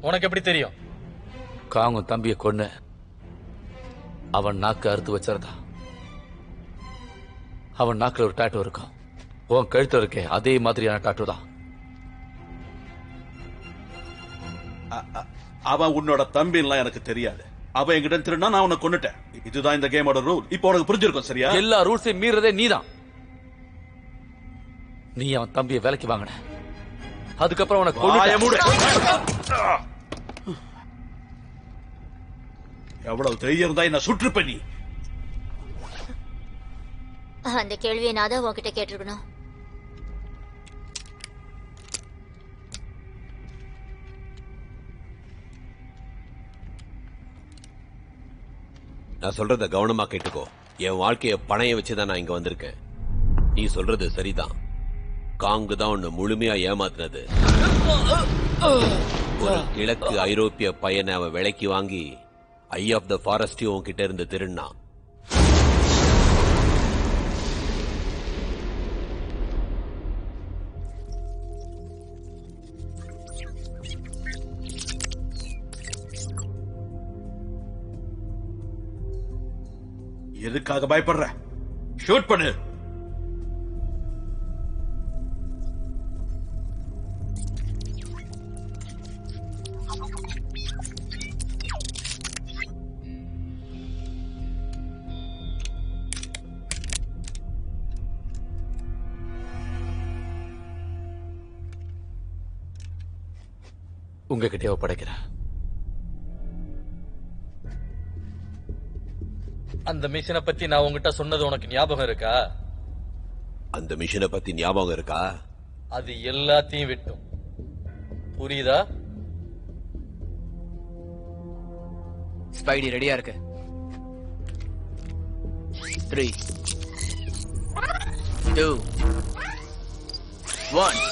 உனக்கு எப்படி தெரியும்? காங்கும் தம்பிய கொன்னு அவன் நாக்கு அறுத்து வச்சிருந்தா. அவன் நாக்குல ஒரு டாட்டூ இருக்கும். உன் கழுத்துல இருக்கே அதே மாதிரியான டாட்டூ தான். அவன் உன்னோட தம்பின்லாம் எனக்கு தெரியாது. அவன் என்கிட்ட திருடனா நான் உன்னை கொன்னுட்டேன். இதுதான் இந்த கேமோட ரூல். இப்போ உனக்கு புரிஞ்சிருக்கும் சரியா? எல்லா ரூல்ஸையும் மீறதே நீதான். நீ அவன் தம்பியை வேலைக்கு வாங்கின, அதுக்கப்புறம் உனக்கு எவ்வளவு தைரியம் இருந்தா என்ன சுற்றுப்ப நீ? அந்த கேள்வியை நான் தான் உன்கிட்ட கேட்டிருக்கணும். நான் சொல்றத கவனமா கேட்டுக்கோ. என் வாழ்க்கைய பணைய வச்சுதான் நான் இங்க வந்திருக்கேன். நீ சொல்றது சரிதான். காங்கு தான் உன்னை முழுமையா ஏமாத்தினது. ஒரு கிழக்கு ஐரோப்பிய பையனை அவன் விலைக்கு வாங்கி ஐ ஆஃப் த ஃபாரஸ்டையும் உன்கிட்ட இருந்து திருடினான். எதுக்காக பயப்படுற? ஷூட் பண்ணு. உங்ககிட்டயே ஒப்படைக்கிறேன். அந்த மிஷினை பத்தி நான் உங்ககிட்ட சொன்னது உனக்கு ஞாபகம் இருக்கா? அந்த மிஷினை பத்தி ஞாபகம் இருக்கா? அது எல்லாத்தையும் விட்டும். புரியுதா? ஸ்பைடி ரெடியா இருக்கு. 3 2 1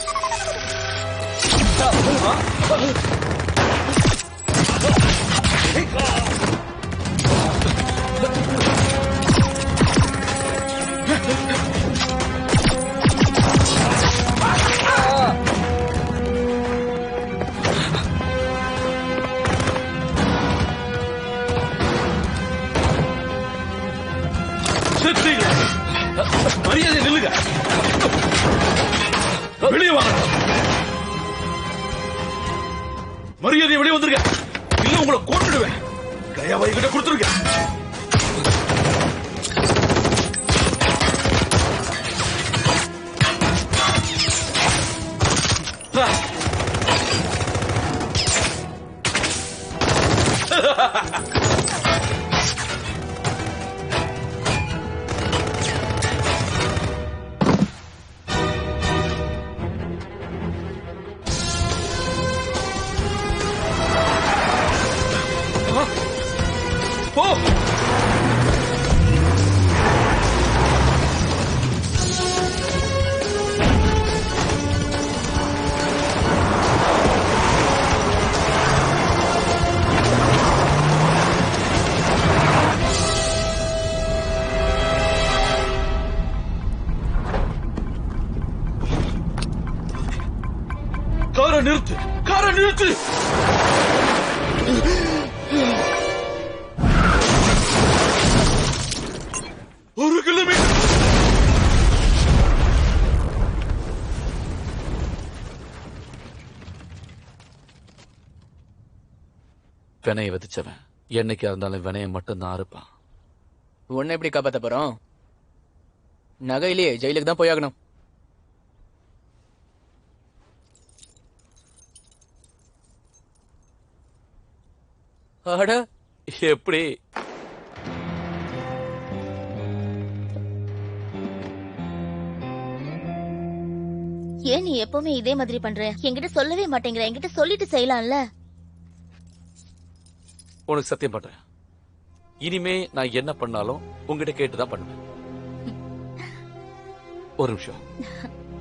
மரியாதை நில்லுங்க. வெளியே வாங்க. மரியாதை வெளியே வந்துருங்க. இல்ல உங்களை கொன்னுடுவேன். கயாவை கிட்ட கொடுத்துருங்க. காரை நிறுத்து. காரை நிறுத்து. ஒரு கிலோமீட்டர். வினைய விதைச்சவன் என்னைக்கா இருந்தாலும் வினைய மட்டும்தான் அறுப்பான். உன்னை எப்படி காப்பாத்த போறோம்? நகையிலேயே ஜெயிலுக்கு தான் போயாகணும். அட எப்படி? ஏன் நீ எப்பவுமே இதே மாதிரி பண்ற? என்கிட்ட சொல்லவே மாட்டேங்கிற. என்கிட்ட சொல்லிட்டு செய்யலாம்ல. உனக்கு சத்தியம் பண்றேன், இனிமே நான் என்ன பண்ணாலும் உங்ககிட்ட கேட்டுதான் பண்ணுவேன். ஒரு நிமிஷம்,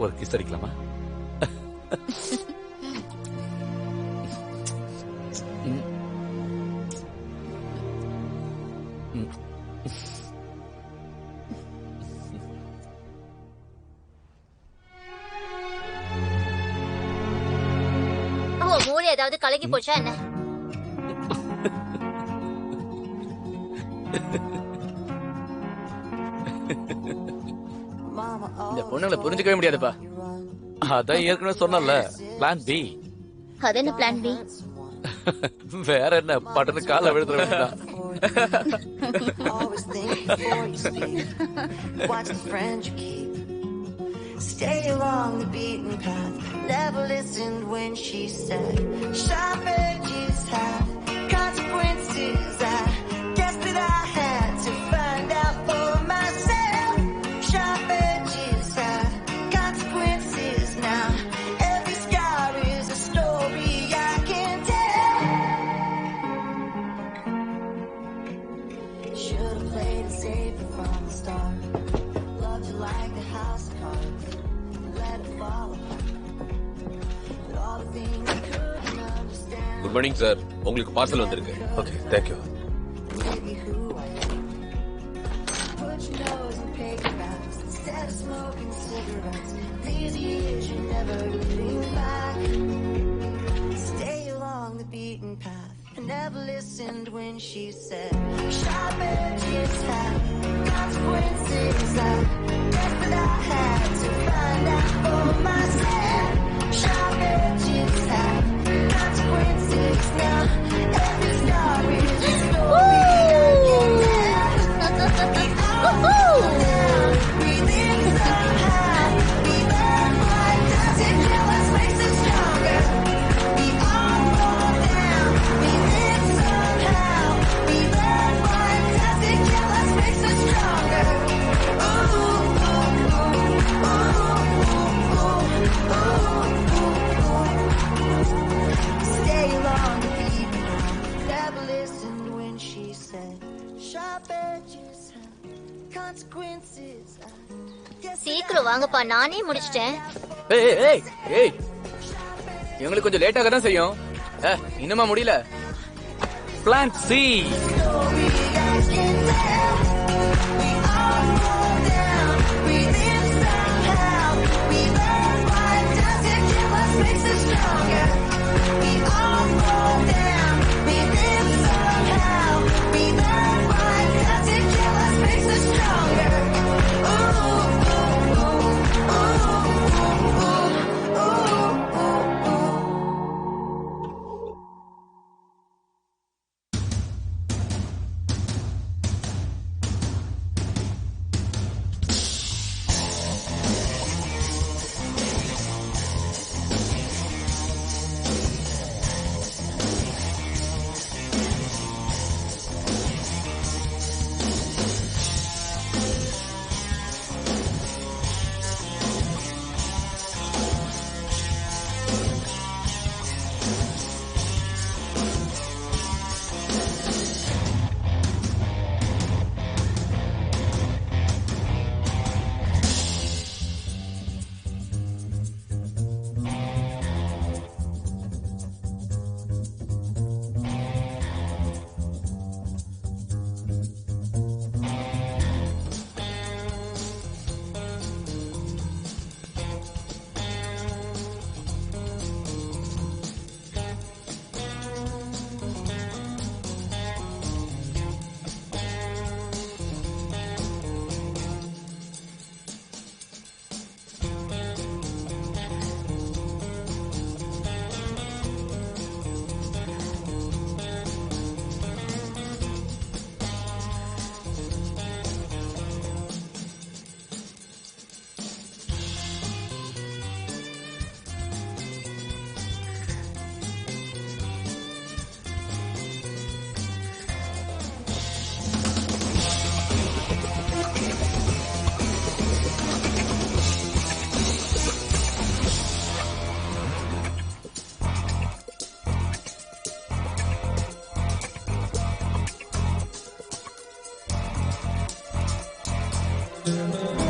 ஒரு கிஸ் அடிக்கலாமா? மூளை ஏதாவது கலங்கி போச்சா என்ன? இந்த பொண்ணுங்களை புரிஞ்சுக்கவே முடியாதுப்பா. அதான் ஏற்கனவே சொன்னல, பிளான் பி. அது என்ன பிளான் பி? வேற என்ன, பட்டனு கால விழுந்துட வேண்டியதான். Stay along the beaten path. Never listened when she said, sharp edges have consequences. I guess that I had to find out for myself. Sharp edges have consequences now. Every scar is a story I can tell. Should've played it safe from the start. Loved you like the house cards. Good morning sir, உங்களுக்கு பார்சல் வந்திருக்கு. Okay, thank you. Never listened when she said, sharp edges have consequences. I guess that I had to find out for myself. Sharp edges have consequences now. Every star is a story I can tell. We live somehow. We learn what doesn't kill us makes us stronger. We all fall down. We live somehow. We learn what doesn't kill us makes us stronger. Stay along the beaten path. Never listened when she said, sharp edges have consequences. சீக்கிரம் வாங்கப்பா, நானே முடிச்சிட்டேன். ஏய் ஏய் ஏய், எங்களுக்கு கொஞ்சம் லேட்டாக தான் செய்யும். இன்னுமா முடியல? Plan C. Thank